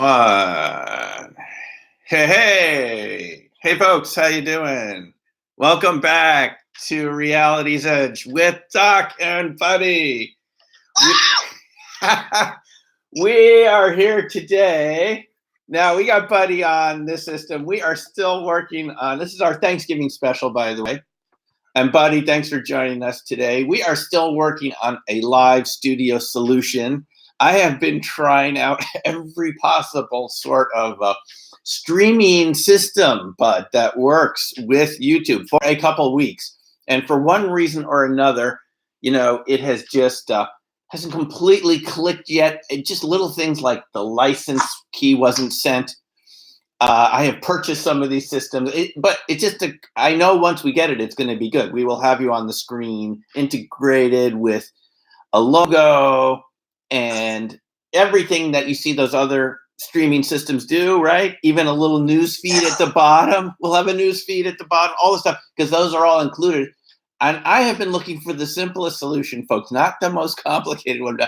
One. Hey, folks, how you doing? Welcome back to Reality's Edge with Doc and Buddy. We are here today. Now, we got Buddy on this system. We are still working on, this is our Thanksgiving special, by the way. And Buddy, thanks for joining us today. We are still working on a live studio solution. I have been trying out every possible sort of streaming system, Bud, that works with YouTube for a couple weeks. And for one reason or another, it has just hasn't completely clicked yet. Just little things like the license key wasn't sent. I have purchased some of these systems, but it's just I know once we get it, it's going to be good. We will have you on the screen integrated with a logo and everything that you see those other streaming systems do, right? Even a little news feed at the bottom. We'll have a news feed at the bottom, all the stuff, because those are all included. And I have been looking for the simplest solution, folks, not the most complicated one.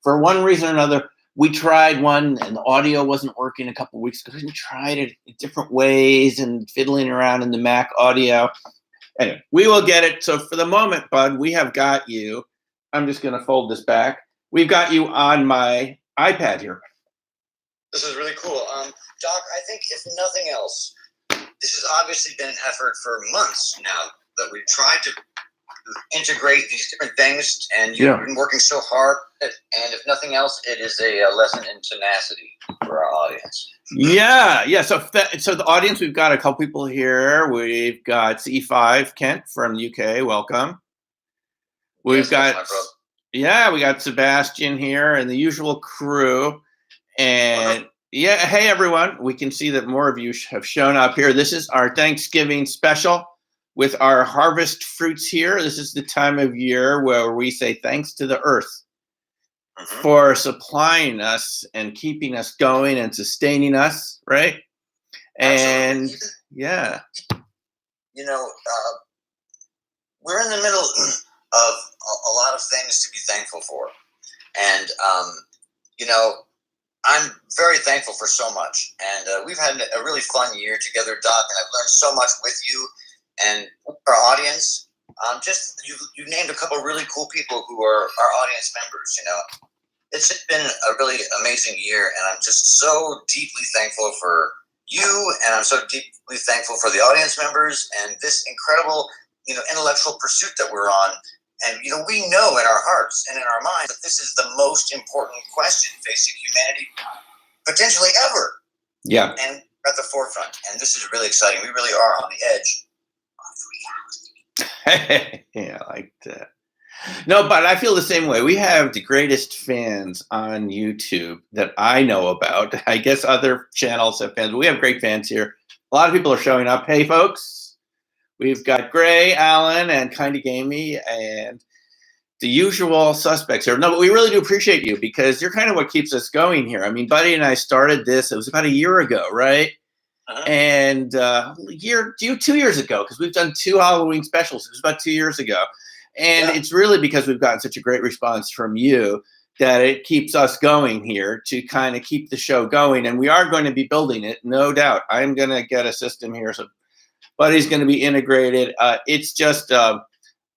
For one reason or another, we tried one and the audio wasn't working a couple of weeks ago. We tried it in different ways and fiddling around in the Mac audio. Anyway, we will get it. So for the moment, Bud, we have got you. I'm just going to fold this back. We've got you on my iPad here. This is really cool. Doc, I think if nothing else, this has obviously been an effort for months now that we've tried to integrate these different things, and you've been working so hard. And if nothing else, it is a lesson in tenacity for our audience. Yeah. So the audience, we've got a couple people here. We've got C5 Kent from the UK. Welcome. We've got we got Sebastian here and the usual crew. And hey everyone, we can see that more of you have shown up here. This is our Thanksgiving special with our harvest fruits here. This is the time of year where we say thanks to the earth for supplying us and keeping us going and sustaining us, right? And we're in the middle of a lot of things to be thankful for. And, I'm very thankful for so much. And we've had a really fun year together, Doc, and I've learned so much with you and our audience. You named a couple of really cool people who are our audience members. It's been a really amazing year, and I'm just so deeply thankful for you, and I'm so deeply thankful for the audience members and this incredible, intellectual pursuit that we're on. And, we know in our hearts and in our minds that this is the most important question facing humanity potentially ever. Yeah. And at the forefront. And this is really exciting. We really are on the edge of reality. Yeah, I like that. No, but I feel the same way. We have the greatest fans on YouTube that I know about. I guess other channels have fans. We have great fans here. A lot of people are showing up. Hey, folks. We've got Gray, Alan, and Kinda Gamey, and the usual suspects here. No, but we really do appreciate you because you're kind of what keeps us going here. I mean, Buddy and I started this, it was about a year ago, right? And 2 years ago, because we've done 2 Halloween specials. It was about 2 years ago. And it's really because we've gotten such a great response from you that it keeps us going here to kind of keep the show going. And we are going to be building it, no doubt. I'm going to get a system here. So Buddy's going to be integrated. It's just, well,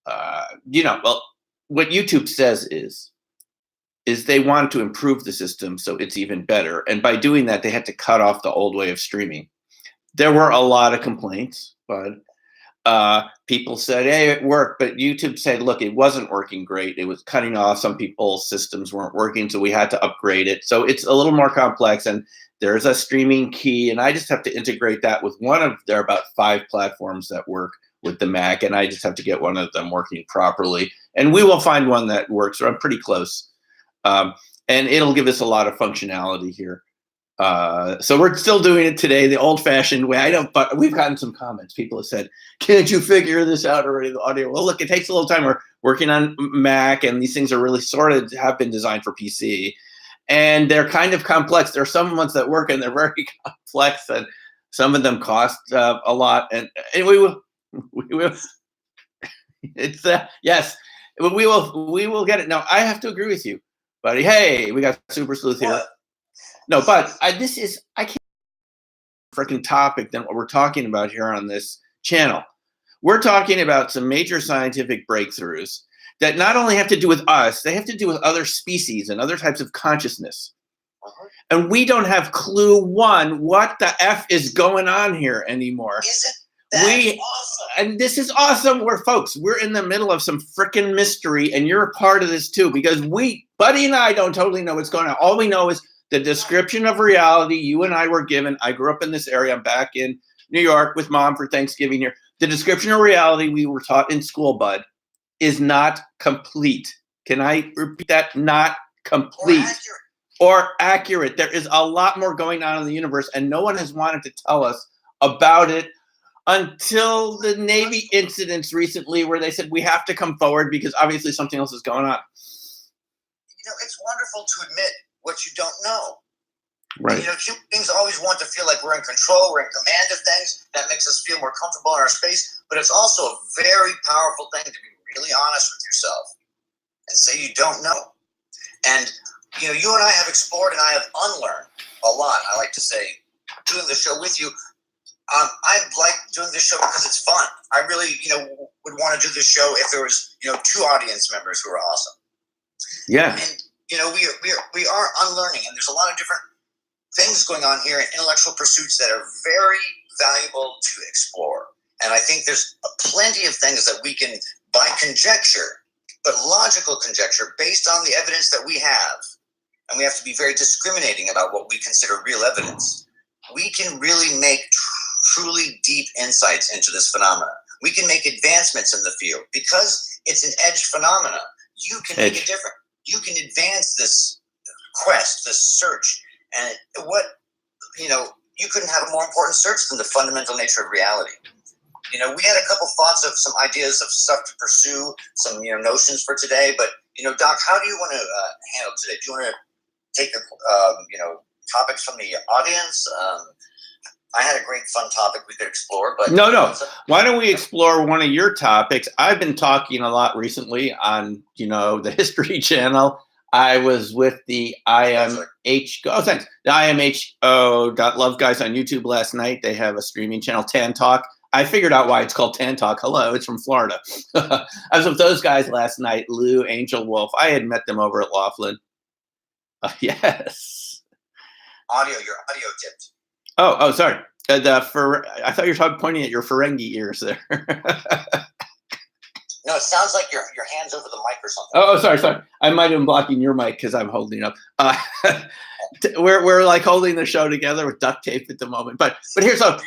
what YouTube says is they want to improve the system so it's even better. And by doing that, they had to cut off the old way of streaming. There were a lot of complaints, but people said, hey, it worked. But YouTube said, look, it wasn't working great. It was cutting off. Some people's systems weren't working, so we had to upgrade it. So it's a little more complex. And there's a streaming key, and I just have to integrate that with there are about 5 platforms that work with the Mac, and I just have to get one of them working properly. And we will find one that works, or I'm pretty close. And it'll give us a lot of functionality here. So we're still doing it today, the old-fashioned way. I know, but we've gotten some comments. People have said, can't you figure this out already, the audio? Well, look, it takes a little time. We're working on Mac, and these things are really have been designed for PC. And they're kind of complex. There are some ones that work, and they're very complex, and some of them cost a lot. And we will. It's yes, we will get it. Now I have to agree with you, buddy. Hey, we got Super Sleuth here. No, but I can't freaking topic than what we're talking about here on this channel. We're talking about some major scientific breakthroughs that not only have to do with us, they have to do with other species and other types of consciousness. And we don't have clue one what the F is going on here anymore. Isn't that awesome? And this is awesome. We're in the middle of some freaking mystery, and you're a part of this too, because Buddy and I don't totally know what's going on. All we know is the description of reality you and I were given. I grew up in this area. I'm back in New York with Mom for Thanksgiving here. The description of reality we were taught in school, Bud, is not complete. Can I repeat that? Not complete. Or accurate. There is a lot more going on in the universe, and no one has wanted to tell us about it until the Navy incidents recently where they said we have to come forward because obviously something else is going on. It's wonderful to admit what you don't know. Right. Human beings always want to feel like we're in control, we're in command of things. That makes us feel more comfortable in our space. But it's also a very powerful thing to be really honest with yourself and say you don't know. And you and I have explored and I have unlearned a lot. I like to say, doing the show with you, I like doing this show because it's fun. I really, would want to do this show if there was, 2 audience members who are awesome. Yeah. And, we are unlearning, and there's a lot of different things going on here in intellectual pursuits that are very valuable to explore. And I think there's plenty of things that we can, by conjecture, but logical conjecture, based on the evidence that we have, and we have to be very discriminating about what we consider real evidence, we can really make truly deep insights into this phenomena. We can make advancements in the field. Because it's an edge phenomena, you can make it different. You can advance this quest, this search. And you couldn't have a more important search than the fundamental nature of reality. We had a couple thoughts of some ideas of stuff to pursue, some notions for today. But Doc, how do you want to handle today? Do you want to take topics from the audience? I had a great fun topic we could explore, but no. Why don't we explore one of your topics? I've been talking a lot recently on the History Channel. I was with the IMH. Oh, thanks. The IMHO Love Guys on YouTube last night. They have a streaming channel, Tan Talk. I figured out why it's called Tan Talk. Hello, it's from Florida. I was with those guys last night, Lou, Angel Wolf. I had met them over at Laughlin. Yes. Your audio tipped. Oh, sorry. I thought you were pointing at your Ferengi ears there. No, it sounds like your hand's over the mic or something. Oh, sorry. I might have been blocking your mic because I'm holding it up. We're like holding the show together with duct tape at the moment. But here's so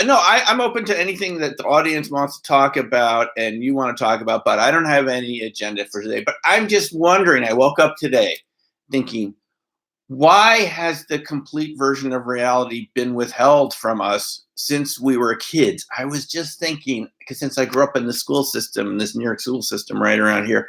no, I'm open to anything that the audience wants to talk about and you want to talk about, but I don't have any agenda for today. But I'm just wondering, I woke up today thinking, why has the complete version of reality been withheld from us since we were kids? I was just thinking, because since I grew up in the school system, this New York school system right around here,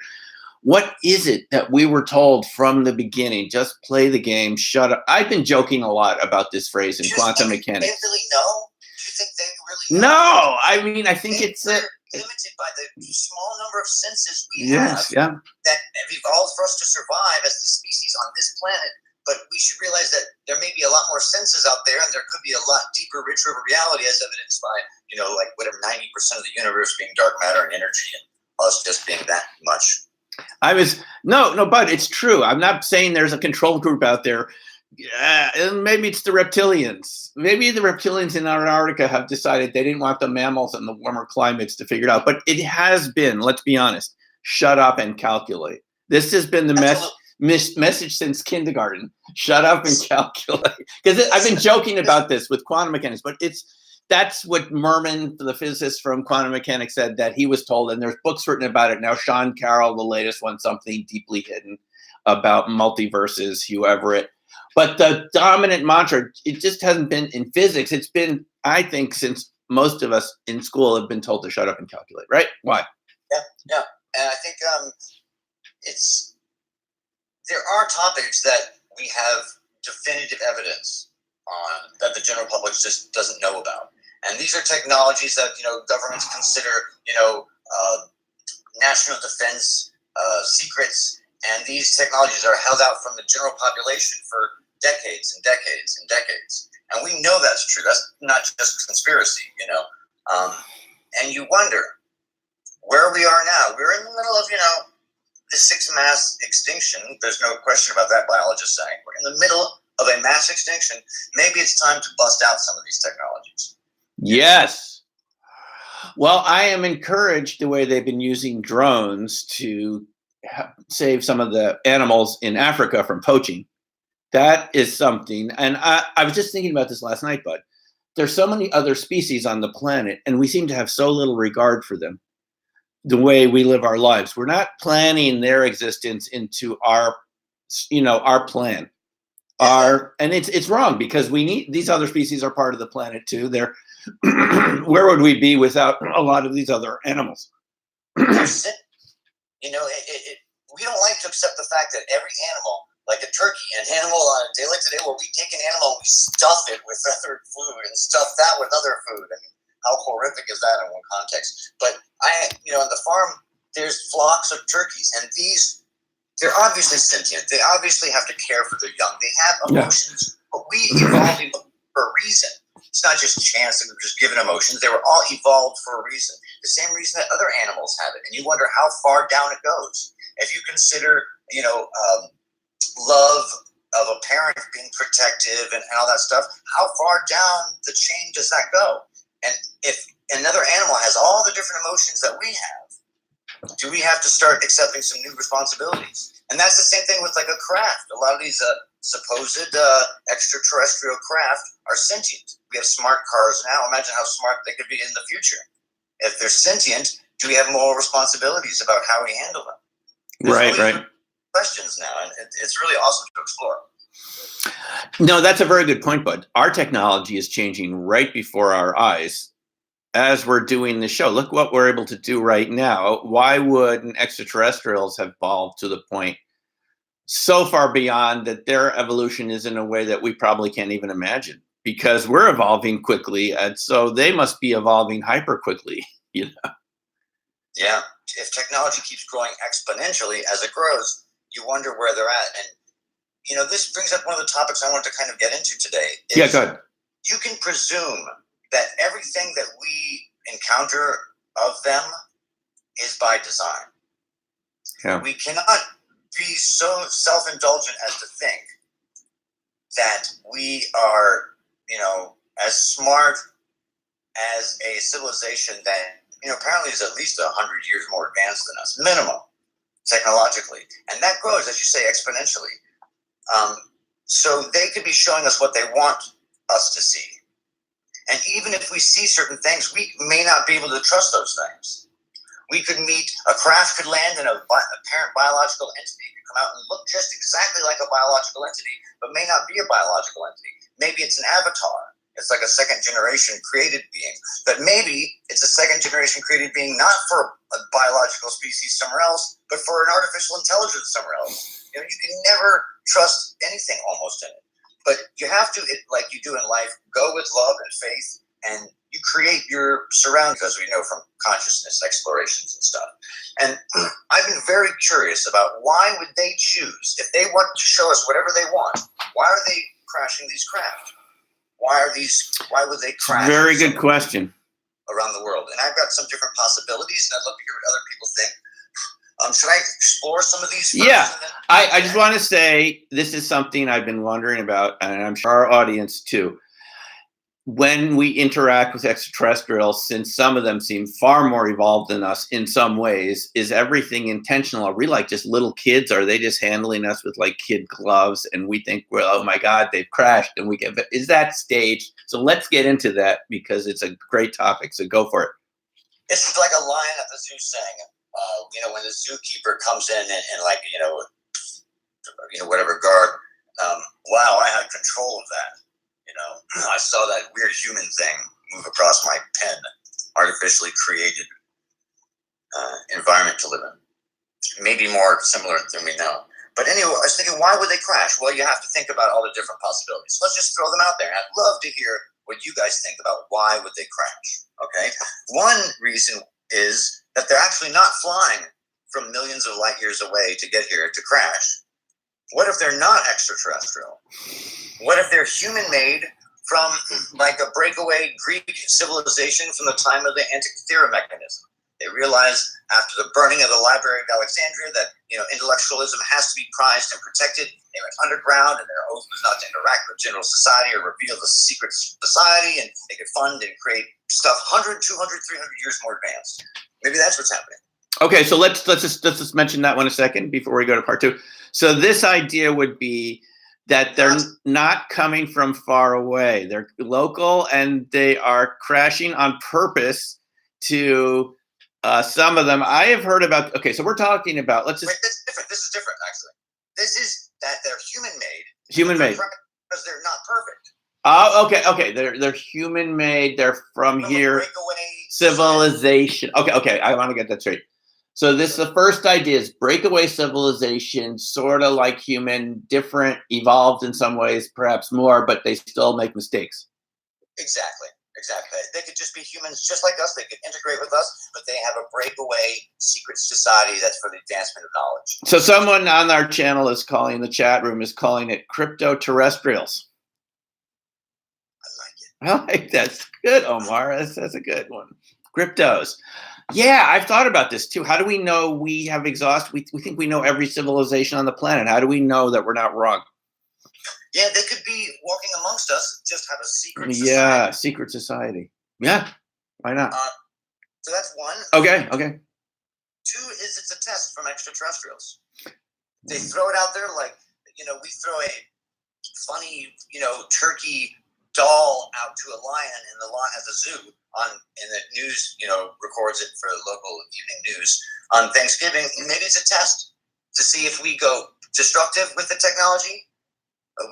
what is it that we were told from the beginning? Just play the game, shut up. I've been joking a lot about this phrase in quantum mechanics. They really know? Do you think they really know? No, I mean, I think it's limited by the small number of senses we have that have evolved for us to survive as the species on this planet. But we should realize that there may be a lot more senses out there, and there could be a lot deeper, richer of a reality, as evidenced by, 90% of the universe being dark matter and energy, and us just being that much. No, but it's true. I'm not saying there's a control group out there. And maybe it's the reptilians. Maybe the reptilians in Antarctica have decided they didn't want the mammals in the warmer climates to figure it out. But it has been, let's be honest, shut up and calculate. This has been the message since kindergarten. Shut up and calculate. Because I've been joking about this with quantum mechanics, but that's what Merman, the physicist from quantum mechanics, said that he was told, and there's books written about it now. Sean Carroll, the latest one, Something Deeply Hidden, about multiverses, Hugh Everett. But the dominant mantra, it just hasn't been in physics. It's been, I think, since most of us in school have been told to shut up and calculate, right? Why? Yeah. And I think there are topics that we have definitive evidence on that the general public just doesn't know about. And these are technologies that, governments consider, national defense secrets. And these technologies are held out from the general population for decades and decades and decades. And we know that's true. That's not just conspiracy, you know. And you wonder where we are now. We're in the middle of, you know, the sixth mass extinction. There's no question about that, biologists saying. We're in the middle of a mass extinction. Maybe it's time to bust out some of these technologies. Yes. Well, I am encouraged the way they've been using drones to save some of the animals in Africa from poaching. That is something. And I was just thinking about this last night, Bud. There's so many other species on the planet, and we seem to have so little regard for them. The way we live our lives, we're not planning their existence into our, you know, our plan. And it's wrong, because we need these other species are part of the planet too. They're where would we be without a lot of these other animals? You know, we don't like to accept the fact that every animal, like a turkey, an animal on a day like today, where we take an animal and we stuff it with other food and stuff that with other food. I mean, how horrific is that in one context? But you know, on the farm, there's flocks of turkeys, and they're obviously sentient. They obviously have to care for their young. They have emotions, but we evolved for a reason. It's not just chance that we were just given emotions. They were all evolved for a reason. The same reason that other animals have it. And you wonder how far down it goes. If you consider, you know, love of a parent being protective and all that stuff, how far down the chain does that go? And if another animal has all the different emotions that we have, do we have to start accepting some new responsibilities? And that's the same thing with like a craft. A lot of these supposed extraterrestrial craft are sentient. We have smart cars now. Imagine how smart they could be in the future. If they're sentient, do we have moral responsibilities about how we handle them? There's Right. Questions now, and it's really awesome to explore. No, that's a very good point, Bud. Our technology is changing right before our eyes as we're doing the show. Look what we're able to do right now. Why wouldn't extraterrestrials have evolved to the point so far beyond that their evolution is in a way that we probably can't even imagine? Because we're evolving quickly, and so they must be evolving hyper quickly, you know? Yeah. If technology keeps growing exponentially as it grows, you wonder where they're at. And, you know, this brings up one of the topics I wanted to kind of get into today. Yeah, go ahead. You can presume that everything that we encounter of them is by design. Yeah. We cannot be so self-indulgent as to think that we are, you know, as smart as a civilization that, you know, apparently is at least 100 years more advanced than us, minimum, technologically. And that grows, as you say, exponentially. So they could be showing us what they want us to see. And even if we see certain things, we may not be able to trust those things. We could meet, a craft could land and a parent biological entity could come out and look just exactly like a biological entity, but may not be a biological entity. Maybe it's an avatar. It's like a second generation created being. But maybe it's a second generation created being not for a biological species somewhere else, but for an artificial intelligence somewhere else. You know, you can never trust anything almost in it. But you have to, like you do in life, go with love and faith, and you create your surroundings, as we know from consciousness explorations and stuff. And I've been very curious about why would they choose, if they want to show us whatever they want, why are they crashing these craft? Why would they crash? Very good question. Around the world. And I've got some different possibilities, and I'd love to hear what other people think. Should I explore some of these first? Yeah, I just want to say this is something I've been wondering about, and I'm sure our audience too. When we interact with extraterrestrials, since some of them seem far more evolved than us in some ways, is everything intentional? Are we like just little kids? Are they just handling us with like kid gloves, and we think, well, oh my God, they've crashed, and we get, is that staged? So let's get into that, because it's a great topic. So go for it. It's like a lion at the zoo saying, you know, when the zookeeper comes in and like, you know, whatever guard, wow, I had control of that. You know, I saw that weird human thing move across my pen, artificially created environment to live in. Maybe more similar than we know. But anyway, I was thinking, why would they crash? Well, you have to think about all the different possibilities. Let's just throw them out there. I'd love to hear what you guys think about why would they crash. Okay, one reason is that they're actually not flying from millions of light years away to get here to crash? What if they're not extraterrestrial? What if they're human-made from like a breakaway Greek civilization from the time of the Antikythera mechanism? They realized after the burning of the Library of Alexandria that intellectualism has to be prized and protected. They went underground, and their oath was not to interact with general society or reveal the secret society, and they could fund and create stuff 100, 200, 300 years more advanced. Maybe that's what's happening. Okay, so let's just mention that one a second before we go to part two. So this idea would be that they're not coming from far away. They're local, and they are crashing on purpose to some of them. I have heard about, okay, so we're talking about, let's just. Wait, this is different. This is different, actually. This is that they're human-made. Human-made. Because they're not perfect. Oh, okay. They're human-made. They're from here. Civilization. Okay. I want to get that straight. So the first idea is breakaway civilization, sort of like human, different, evolved in some ways, perhaps more, but they still make mistakes. Exactly. They could just be humans just like us. They could integrate with us, but they have a breakaway secret society that's for the advancement of knowledge. So someone on our channel is calling, the chat room is calling it crypto-terrestrials. I like that's good, Omar. That's a good one. Cryptos. Yeah, I've thought about this too. How do we know we have exhausted? We think we know every civilization on the planet. How do we know that we're not wrong? Yeah, they could be walking amongst us, just have a secret society. Yeah, secret society. Yeah, why not? So that's one. Okay. Two is it's a test from extraterrestrials. They throw it out there like, we throw a funny, turkey doll out to a lion, and the lion has a zoo and the news, records it for local evening news on Thanksgiving. Maybe it's a test to see if we go destructive with the technology.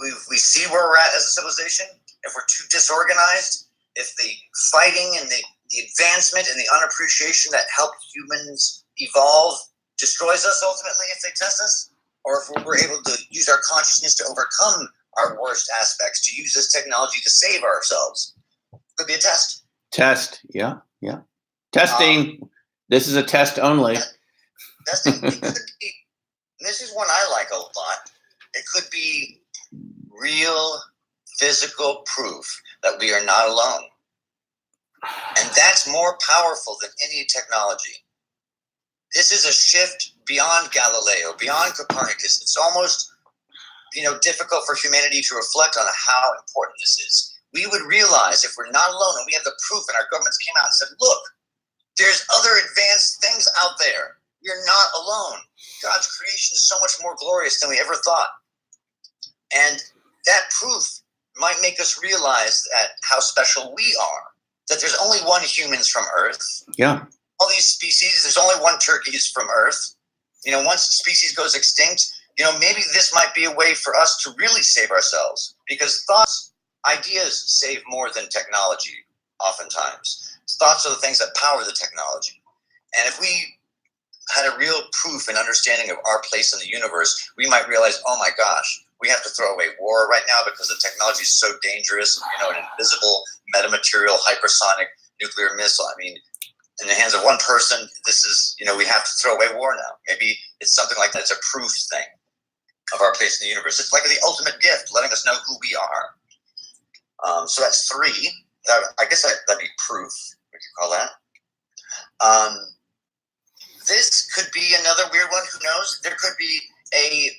We see where we're at as a civilization. If we're too disorganized, if the fighting and the advancement and the unappreciation that helped humans evolve destroys us ultimately if they test us, or if we're able to use our consciousness to overcome our worst aspects, to use this technology to save ourselves. Could be a test. Yeah. Testing. This is a test only. Testing. It could be, this is one I like a lot. It could be real physical proof that we are not alone. And that's more powerful than any technology. This is a shift beyond Galileo, beyond Copernicus. It's almost, difficult for humanity to reflect on how important this is. We would realize if we're not alone, and we have the proof, and our governments came out and said, look, there's other advanced things out there. We're not alone. God's creation is so much more glorious than we ever thought. And that proof might make us realize that how special we are, that there's only one humans from Earth. Yeah. All these species, there's only one turkeys from Earth. Once species goes extinct, maybe this might be a way for us to really save ourselves, because thoughts, ideas save more than technology oftentimes. Thoughts are the things that power the technology. And if we had a real proof and understanding of our place in the universe, we might realize, oh my gosh, we have to throw away war right now because the technology is so dangerous. An invisible metamaterial hypersonic nuclear missile. In the hands of one person, this is, we have to throw away war now. Maybe it's something like that. It's a proof thing of our place in the universe. It's like the ultimate gift, letting us know who we are. So that's three. I guess that'd be proof, we could call that. This could be another weird one. Who knows? There could be a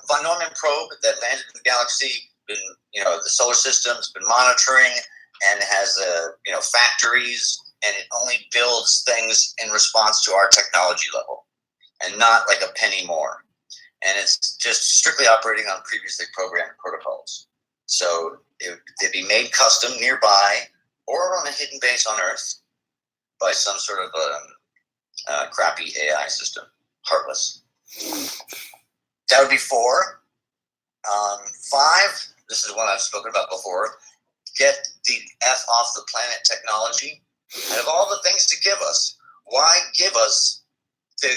von Neumann probe that landed in the galaxy, the solar system's been monitoring, and has factories, and it only builds things in response to our technology level, and not like a penny more. And it's just strictly operating on previously programmed protocols. So they'd be made custom nearby or on a hidden base on Earth by some sort of crappy AI system, heartless. That would be 4. 5, this is one I've spoken about before, get the F off the planet technology. Out of all the things to give us, why give us the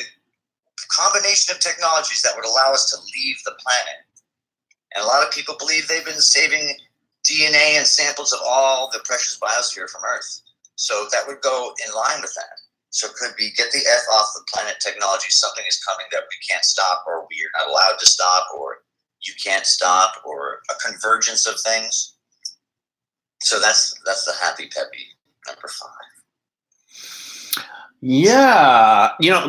combination of technologies that would allow us to leave the planet? And a lot of people believe they've been saving DNA and samples of all the precious biosphere from Earth. So that would go in line with that. So it could be get the F off the planet technology. Something is coming that we can't stop, or we are not allowed to stop, or you can't stop, or a convergence of things. So that's the happy peppy number 5. Yeah, you know,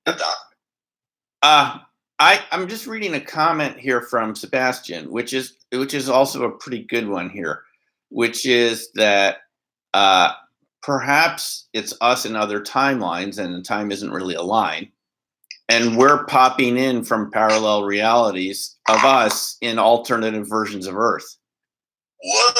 Doc. I'm just reading a comment here from Sebastian, which is also a pretty good one here, which is that perhaps it's us in other timelines, and time isn't really a line, and we're popping in from parallel realities of us in alternative versions of Earth. Whoa!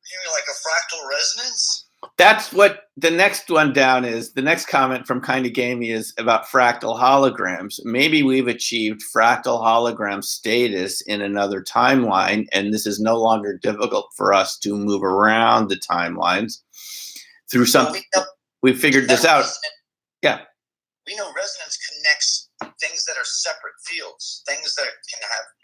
You mean like a fractal resonance? That's what the next one down is. The next comment from Kinda Gamey is about fractal holograms. Maybe we've achieved fractal hologram status in another timeline, and this is no longer difficult for us to move around the timelines through something. We figured this out. Yeah. We know resonance connects things that are separate fields, things that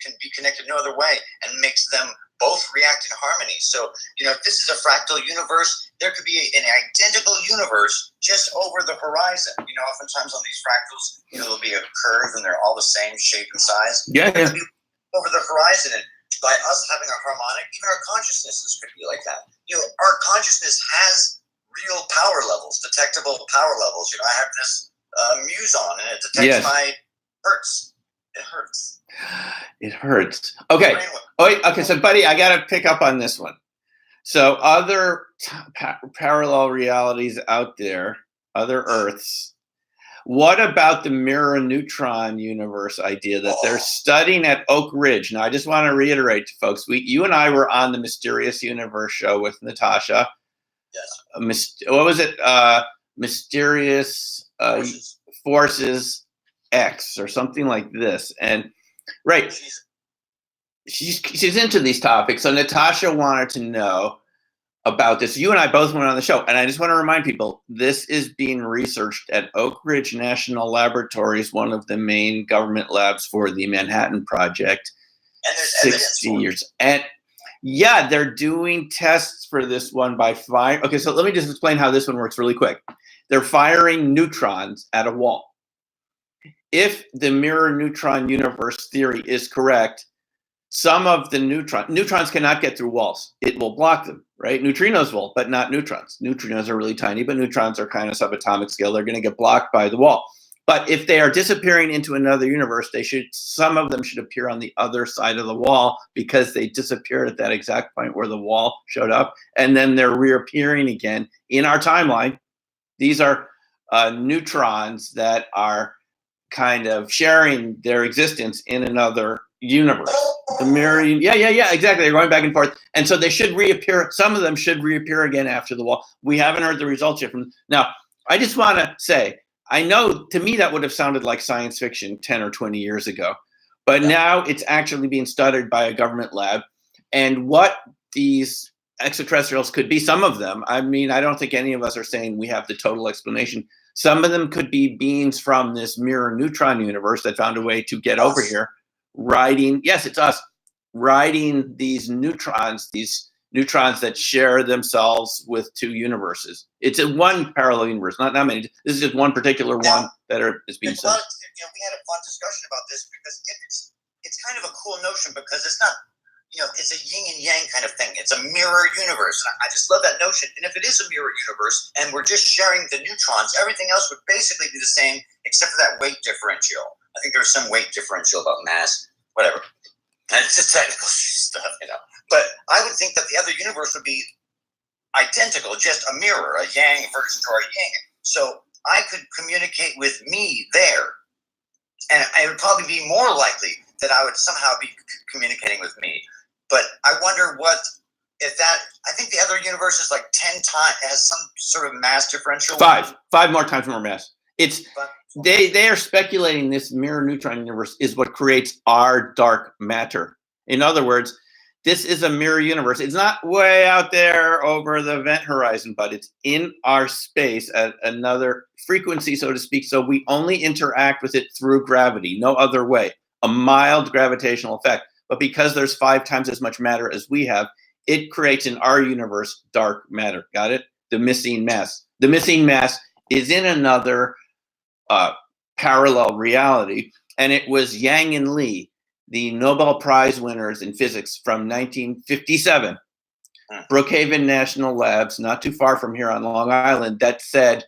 can be connected no other way, and makes them both react in harmony. So, if this is a fractal universe, there could be an identical universe just over the horizon. Oftentimes on these fractals, there'll be a curve and they're all the same shape and size. Yeah. Over the horizon, and by us having a harmonic, even our consciousnesses could be like that. Our consciousness has real power levels, detectable power levels. I have this Muse on, and it detects my hertz. It hurts. It hurts. Okay. Oh, wait. Okay. So, buddy, I got to pick up on this one. So, other parallel realities out there, other Earths. What about the mirror neutron universe idea that they're studying at Oak Ridge? Now, I just want to reiterate to folks, you and I were on the Mysterious Universe show with Natasha. Yes. What was it? Mysterious Forces X or something like this. And right, she's into these topics. So Natasha wanted to know about this. You and I both went on the show, and I just want to remind people, this is being researched at Oak Ridge National Laboratories, one of the main government labs for the Manhattan Project. And there's 60 years. And yeah, they're doing tests for this one by fire. Okay, so let me just explain how this one works really quick. They're firing neutrons at a wall. If the mirror neutron universe theory is correct, some of the neutrons cannot get through walls. It will block them, right? Neutrinos will, but not neutrons. Neutrinos are really tiny, but neutrons are kind of subatomic scale. They're going to get blocked by the wall. But if they are disappearing into another universe, some of them should appear on the other side of the wall because they disappeared at that exact point where the wall showed up, and then they're reappearing again in our timeline. These are neutrons that are kind of sharing their existence in another universe. The mirror, yeah, exactly. They're going back and forth. And so they should reappear. Some of them should reappear again after the wall. We haven't heard the results yet from them. Now, I just want to say, I know to me that would have sounded like science fiction 10 or 20 years ago, but now it's actually being studied by a government lab. And what these extraterrestrials could be, some of them, I mean, I don't think any of us are saying we have the total explanation. Some of them could be beings from this mirror neutron universe that found a way to get over here, it's us, riding these neutrons that share themselves with two universes. It's in one parallel universe, not many. This is just one particular one that is being sent. We had a fun discussion about this because it's kind of a cool notion because it's not, it's a yin and yang kind of thing. It's a mirror universe. And I just love that notion. And if it is a mirror universe and we're just sharing the neutrons, everything else would basically be the same except for that weight differential. I think there's some weight differential about mass, whatever. And it's just technical stuff, But I would think that the other universe would be identical, just a mirror, a yang version to our yin. So I could communicate with me there. And it would probably be more likely that I would somehow be communicating with me. But I wonder I think the other universe is like 10 times, has some sort of mass differential. Five more times more mass. They are speculating this mirror neutron universe is what creates our dark matter. In other words, this is a mirror universe. It's not way out there over the event horizon, but it's in our space at another frequency, so to speak. So we only interact with it through gravity, no other way. A mild gravitational effect. But because there's 5 times as much matter as we have, it creates in our universe dark matter. Got it? The missing mass. The missing mass is in another parallel reality. And it was Yang and Lee, the Nobel Prize winners in physics from 1957, Brookhaven National Labs, not too far from here on Long Island, that said,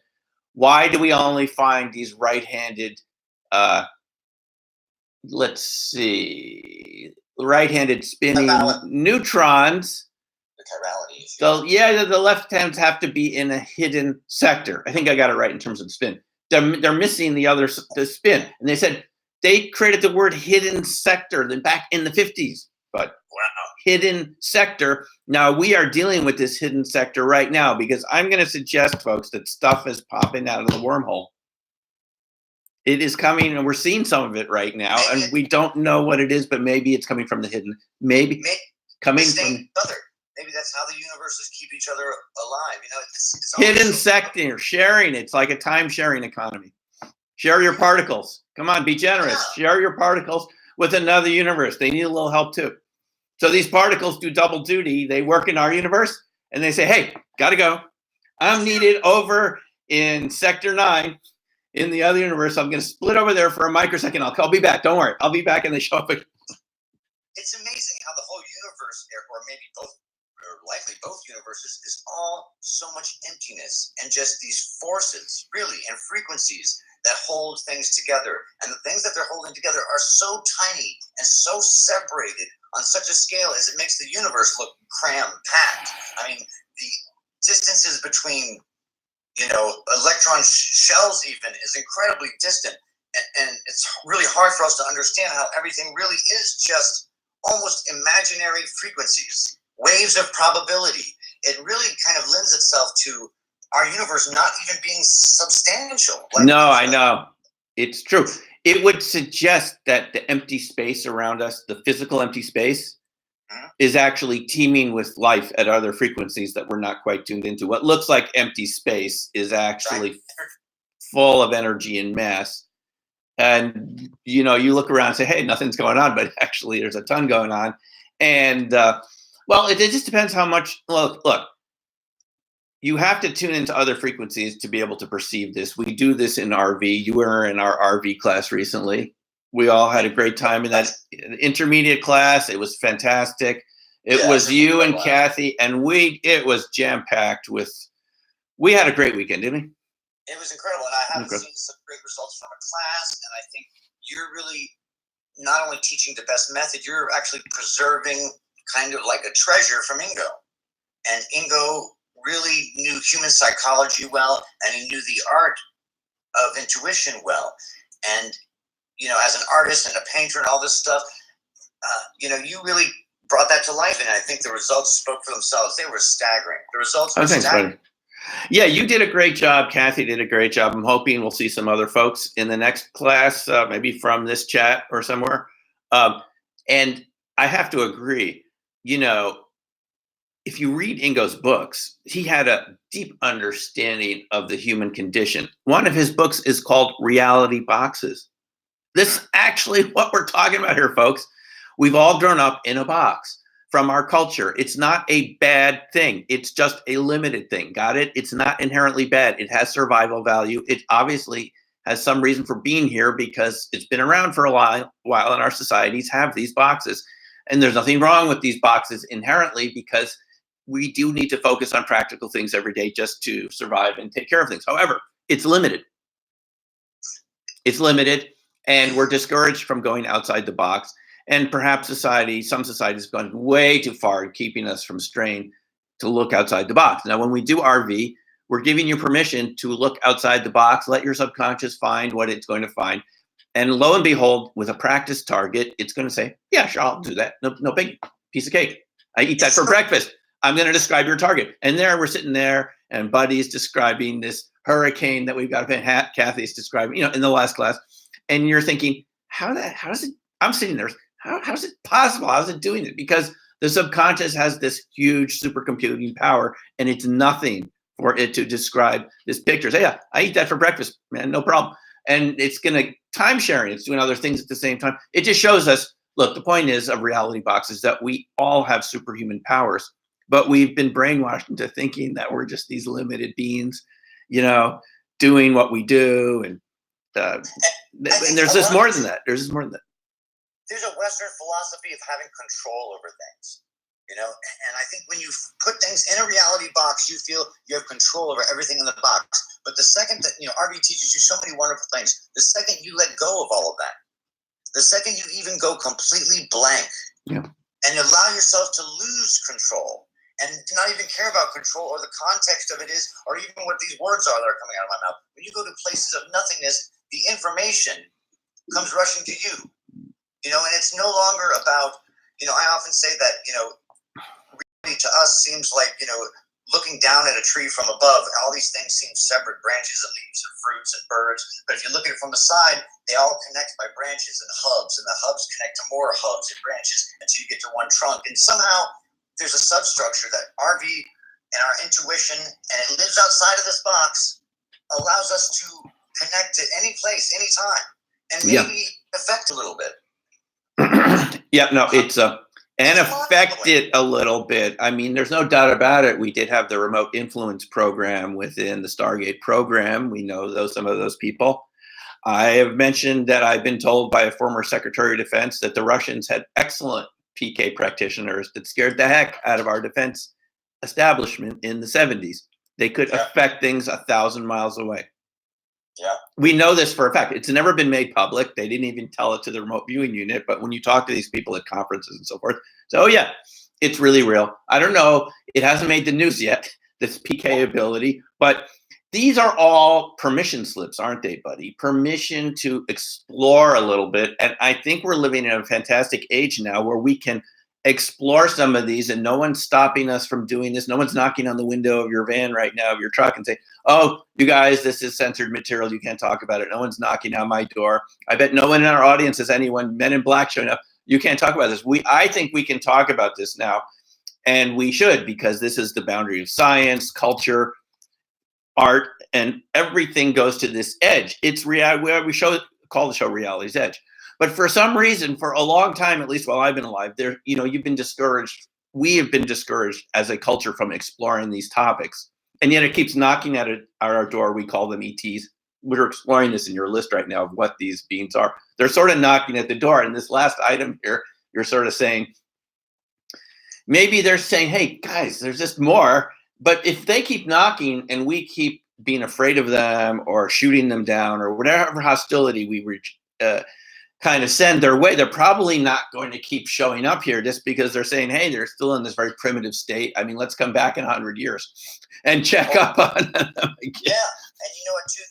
why do we only find these right-handed, let's see, right-handed spinning neutrons? The chirality issue. So yeah, the left hands have to be in a hidden sector. I think I got it right in terms of the spin. They're missing the spin, and they said they created the word hidden sector back in the 50s. But wow, hidden sector. Now we are dealing with this hidden sector right now because I'm going to suggest, folks, that stuff is popping out of the wormhole. It is coming, and we're seeing some of it right now, and we don't know what it is, but maybe it's coming from the hidden. Maybe coming from. Maybe that's how the universes keep each other alive. You know, it's hidden sector sharing. It's like a time sharing economy. Share your particles. Come on, be generous. Yeah. Share your particles with another universe. They need a little help too. So these particles do double duty. They work in our universe, and they say, "Hey, gotta go. I'm needed over in Sector 9 in the other universe. I'm going to split over there for a microsecond. I'll be back. Don't worry. I'll be back." And they show up. It's amazing how the whole universe, or maybe both, or likely both universes, is all so much emptiness and just these forces, really, and frequencies that hold things together. And the things that they're holding together are so tiny and so separated on such a scale as it makes the universe look cram-packed. I mean, the distances between, electron shells even is incredibly distant. And it's really hard for us to understand how everything really is just almost imaginary frequencies, waves of probability. It really kind of lends itself to our universe not even being substantial. No, I know. It's true. It would suggest that the empty space around us, the physical empty space, is actually teeming with life at other frequencies that we're not quite tuned into. What looks like empty space is actually full of energy and mass. And, you look around and say, hey, nothing's going on, but actually there's a ton going on. And, well, it just depends how much, look, you have to tune into other frequencies to be able to perceive this. We do this in RV. You were in our RV class recently. We all had a great time in that intermediate class. It was fantastic. It was you and Kathy, and it was jam-packed with, we had a great weekend, didn't we? It was incredible, and I have seen some great results from a class, and I think you're really not only teaching the best method, you're actually preserving kind of like a treasure from Ingo. And Ingo really knew human psychology well, and he knew the art of intuition well. And, as an artist and a painter and all this stuff, you really brought that to life, and I think the results spoke for themselves. They were staggering. The results were staggering. Yeah, you did a great job. Kathy did a great job. I'm hoping we'll see some other folks in the next class, maybe from this chat or somewhere. And I have to agree, if you read Ingo's books, he had a deep understanding of the human condition. One of his books is called Reality Boxes. This is actually what we're talking about here, folks. We've all grown up in a box from our culture. It's not a bad thing. It's just a limited thing. Got it? It's not inherently bad. It has survival value. It obviously has some reason for being here because it's been around for a while, and our societies have these boxes. And there's nothing wrong with these boxes inherently because we do need to focus on practical things every day just to survive and take care of things. However, it's limited. It's limited, and we're discouraged from going outside the box. And perhaps some societies have gone way too far in keeping us from straying to look outside the box. Now, when we do RV, we're giving you permission to look outside the box, let your subconscious find what it's going to find. And lo and behold, with a practice target, it's going to say, yeah, sure, I'll do that. No big piece of cake. I eat that for breakfast. I'm going to describe your target. And there we're sitting there, and Buddy's describing this hurricane that we've got to pay. Kathy's describing, in the last class. And you're thinking, how does it, I'm sitting there, how is it possible? How is it doing it? Because the subconscious has this huge supercomputing power, and it's nothing for it to describe this picture. Say, yeah, I eat that for breakfast, man, no problem. And it's going to time sharing. It's doing other things at the same time. It just shows us, look, the point is of reality boxes that we all have superhuman powers, but we've been brainwashed into thinking that we're just these limited beings, doing what we do, and there's just more than that. There's a Western philosophy of having control over things, you know, and I think when you put things in a reality box, you feel you have control over everything in the box. But the second that, you know, RV teaches you so many wonderful things, the second you let go of all of that, the second you even go completely blank, and allow yourself to lose control and not even care about control or the context of it is, or even what these words are that are coming out of my mouth. When you go to places of nothingness, the information comes rushing to you, you know, and it's no longer about, you know, I often say that, you know, reality to us seems like, you know, looking down at a tree from above, all these things seem separate, branches and leaves and fruits and birds. But if you look at it from the side, they all connect by branches and the hubs connect to more hubs and branches until you get to one trunk. And somehow there's a substructure that RV and our intuition, and it lives outside of this box, allows us to connect to any place, anytime, and maybe affect a little bit. It's and affect it a little bit. I mean, there's no doubt about it. We did have the remote influence program within the Stargate program. We know some of those people. I have mentioned that I've been told by a former Secretary of Defense that the Russians had excellent PK practitioners that scared the heck out of our defense establishment in the 70s. They could affect things 1,000 miles away. Yeah. We know this for a fact. It's never been made public. They didn't even tell it to the remote viewing unit. But when you talk to these people at conferences and so forth, so yeah, it's really real. I don't know. It hasn't made the news yet, this PK ability. But these are all permission slips, aren't they, buddy? Permission to explore a little bit. And I think we're living in a fantastic age now where we can explore some of these and no one's stopping us from doing this. No one's knocking on the window of your van right now, of your truck, and saying, oh, you guys, this is censored material. You can't talk about it. No one's knocking on my door. I bet no one in our audience has anyone, Men in Black, showing up. You can't talk about this. I think we can talk about this now, and we should, because this is the boundary of science, culture, art, and everything goes to this edge. It's reality. Call the show Reality's Edge. But for some reason, for a long time, at least while I've been alive, you've been discouraged. We have been discouraged as a culture from exploring these topics. And yet it keeps knocking at our door. We call them ETs. We're exploring this in your list right now of what these beings are. They're sort of knocking at the door. And this last item here, you're sort of saying, maybe they're saying, hey, guys, there's just more. But if they keep knocking and we keep being afraid of them or shooting them down or whatever hostility we reach, kind of send their way, they're probably not going to keep showing up here just because they're saying, hey, they're still in this very primitive state. I mean, let's come back in 100 years and check up on them again. Yeah, and you know what, too?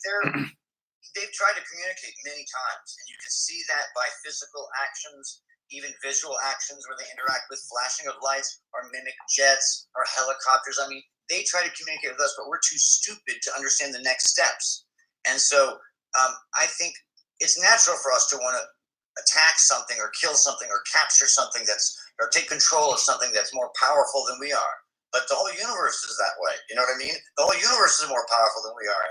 They've tried to communicate many times, and you can see that by physical actions, even visual actions where they interact with flashing of lights or mimic jets or helicopters. I mean, they try to communicate with us, but we're too stupid to understand the next steps. And so I think it's natural for us to want to attack something or kill something or capture something or take control of something that's more powerful than we are. But the whole universe is that way. You know what I mean? The whole universe is more powerful than we are.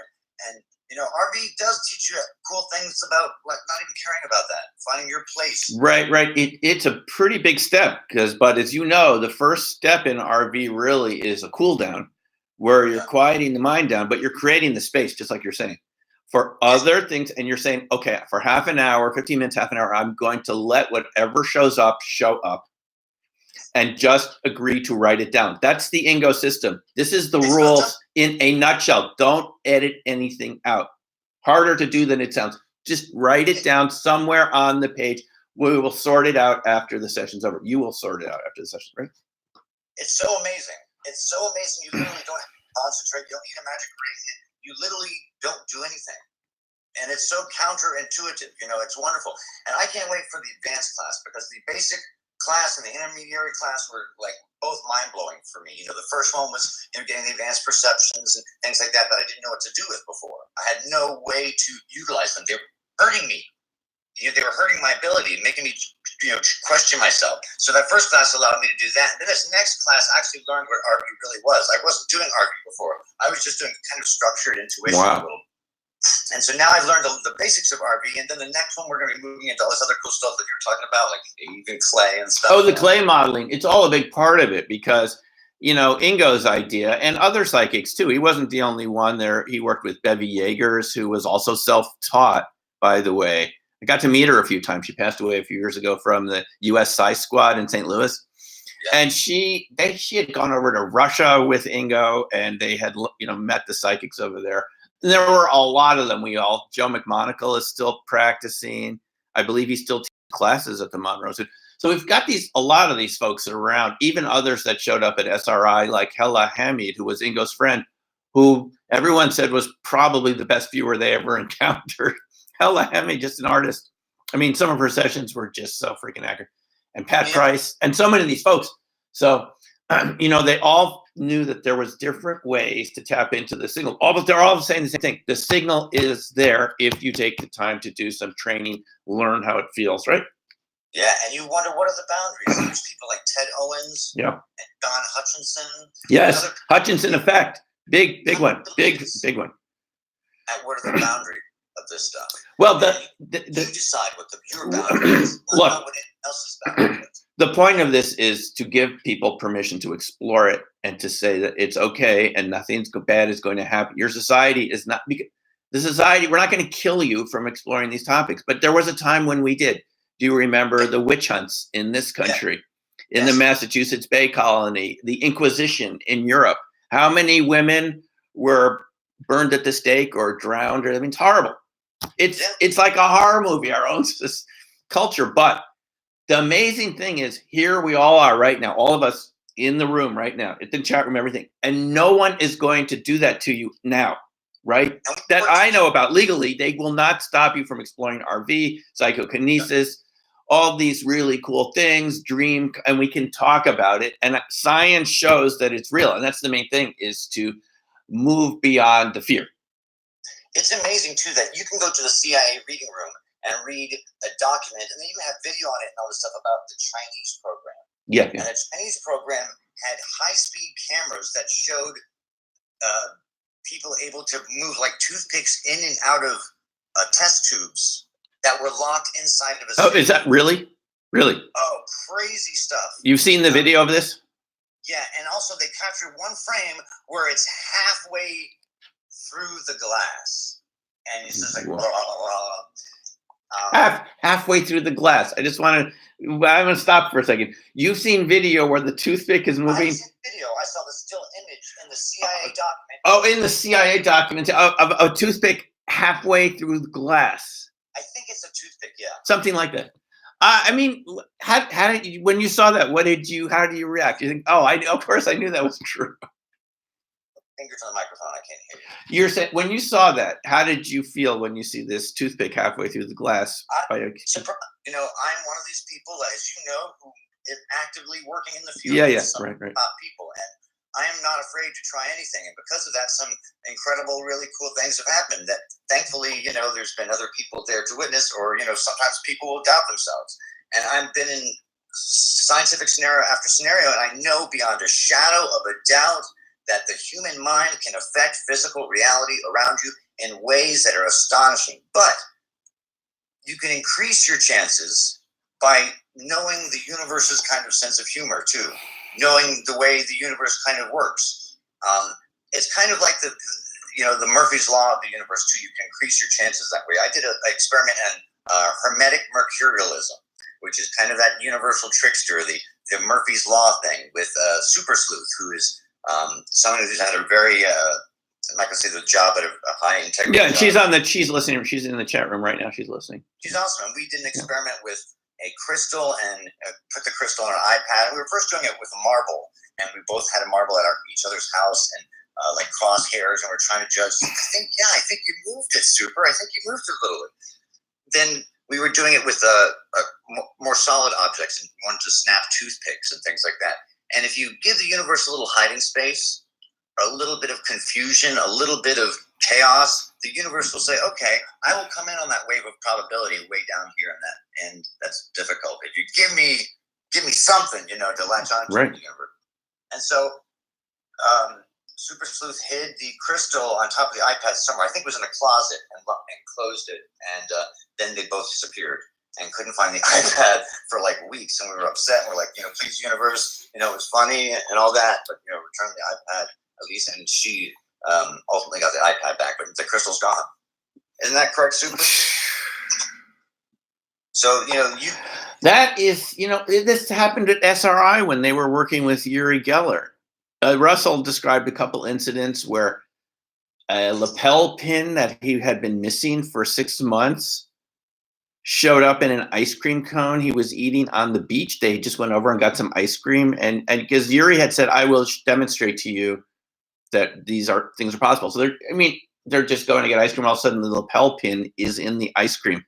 And you know, RV does teach you cool things about like not even caring about that, finding your place. Right. It's a pretty big step but as you know, the first step in RV really is a cool down where you're quieting the mind down, but you're creating the space, just like you're saying, for other things. And you're saying, okay, for half an hour, 15 minutes, half an hour, I'm going to let whatever shows up show up and just agree to write it down. That's the Ingo system. This is the rules in a nutshell. Don't edit anything out. Harder to do than it sounds. Just write it down somewhere on the page. We will sort it out after the session's over. You will sort it out after the session, right? It's so amazing. It's so amazing. You literally don't have to concentrate. You don't need a magic gradient. You literally don't do anything. And it's so counterintuitive. You know, it's wonderful. And I can't wait for the advanced class because the basic class and the intermediary class were like both mind-blowing for me. You know, the first one was, you know, getting the advanced perceptions and things like that I didn't know what to do with before. I had no way to utilize them. They were hurting me. You know, they were hurting my ability, making me, you know, question myself. So that first class allowed me to do that. And then this next class actually learned what RV really was. I wasn't doing RV before. I was just doing kind of structured intuition a little. And so now I've learned the basics of RV, and then the next one we're going to be moving into all this other cool stuff that you're talking about, like even clay and stuff. Oh, the clay modeling. It's all a big part of it because, Ingo's idea, and other psychics too. He wasn't the only one there. He worked with Bevy Yeagers, who was also self-taught, by the way. I got to meet her a few times. She passed away a few years ago from the U.S. Psi Squad in St. Louis. Yeah. And she had gone over to Russia with Ingo, and they had met the psychics over there. And there were a lot of them. Joe McMonagle is still practicing. I believe he's still teaching classes at the Monroe. So we've got a lot of these folks around, even others that showed up at SRI, like Hella Hamid, who was Ingo's friend, who everyone said was probably the best viewer they ever encountered. Hella Hamid, just an artist. I mean, some of her sessions were just so freaking accurate. And Pat Price, and so many of these folks. So, they all knew that there was different ways to tap into the signal. But they're all saying the same thing. The signal is there if you take the time to do some training, learn how it feels, right? Yeah, and you wonder, what are the boundaries? There's people like Ted Owens, and Don Hutchinson. Yes, Hutchinson effect. Big one. Big one. And what are the boundaries of this stuff? Well, you decide what your boundary is. Look, not what else's boundary is. The point of this is to give people permission to explore it and to say that it's okay and nothing bad is going to happen. Your society is not, the society, we're not going to kill you from exploring these topics. But there was a time when we did. Do you remember the witch hunts in this country, in the Massachusetts Bay Colony, the Inquisition in Europe? How many women were burned at the stake or drowned? I mean, it's horrible. It's like a horror movie, our own culture. But the amazing thing is, here we all are right now, all of us in the room right now, at the chat room, everything. And no one is going to do that to you now, right? That I know about legally. They will not stop you from exploring RV, psychokinesis, all these really cool things, dream, and we can talk about it. And science shows that it's real. And that's the main thing, is to move beyond the fear. It's amazing, too, that you can go to the CIA reading room and read a document, and they even have video on it and all this stuff about the Chinese program. Yeah. And the Chinese program had high-speed cameras that showed people able to move like toothpicks in and out of test tubes that were locked inside of a suit. Oh, is that really? Really? Oh, crazy stuff. You've seen the video of this? Yeah, and also they captured one frame where it's halfway through the glass. And it's just like, blah, blah, blah. Halfway through the glass. I'm going to stop for a second. You've seen video where the toothpick is moving? I've seen video. I saw the still image in the CIA document. Oh, in the CIA document of a toothpick halfway through the glass. I think it's a toothpick, yeah. Something like that. I mean, how did you, when you saw that, how did you react? You think, of course I knew that was true. Fingers on the microphone, I can't hear you. You're saying, when you saw that, how did you feel when you see this toothpick halfway through the glass? I'm one of these people, as you know, who is actively working in the field. Right. People, and I am not afraid to try anything, and because of that, some incredible, really cool things have happened. That thankfully, there's been other people there to witness, or sometimes people will doubt themselves. And I've been in scientific scenario after scenario, and I know beyond a shadow of a doubt that the human mind can affect physical reality around you in ways that are astonishing. But you can increase your chances by knowing the universe's kind of sense of humor, too. Knowing the way the universe kind of works. It's kind of like the Murphy's Law of the universe, too. You can increase your chances that way. I did an experiment on hermetic mercurialism, which is kind of that universal trickster, the Murphy's Law thing, with Super Sleuth, who is someone who's had a very, I'm not going to say the job, but a high integrity job. She's listening. She's in the chat room right now. She's listening. She's awesome. And we did an experiment with a crystal and put the crystal on an iPad. We were first doing it with a marble, and we both had a marble at each other's house, and like crosshairs, and we're trying to judge. I think you moved it, Super. I think you moved it a little bit. Then we were doing it with more solid objects, and wanted to snap toothpicks and things like that. And if you give the universe a little hiding space, a little bit of confusion, a little bit of chaos, the universe will say, okay, I will come in on that wave of probability way down here, and that's difficult. If you give me something, to latch on to the universe. And so Super Sleuth hid the crystal on top of the iPad somewhere. I think it was in a closet, and closed it, and then they both disappeared. and couldn't find the iPad for like weeks, and we were upset. We're like, please, universe, it was funny and all that, but return the iPad at least. And she ultimately got the iPad back, but the crystal's gone. Isn't that correct, Super? So that is, this happened at SRI when they were working with Uri Geller. Russell described a couple incidents where a lapel pin that he had been missing for 6 months showed up in an ice cream cone he was eating on the beach. They just went over and got some ice cream, and because Uri had said, "I will demonstrate to you that these things are possible." So they're just going to get ice cream. All of a sudden, the lapel pin is in the ice cream.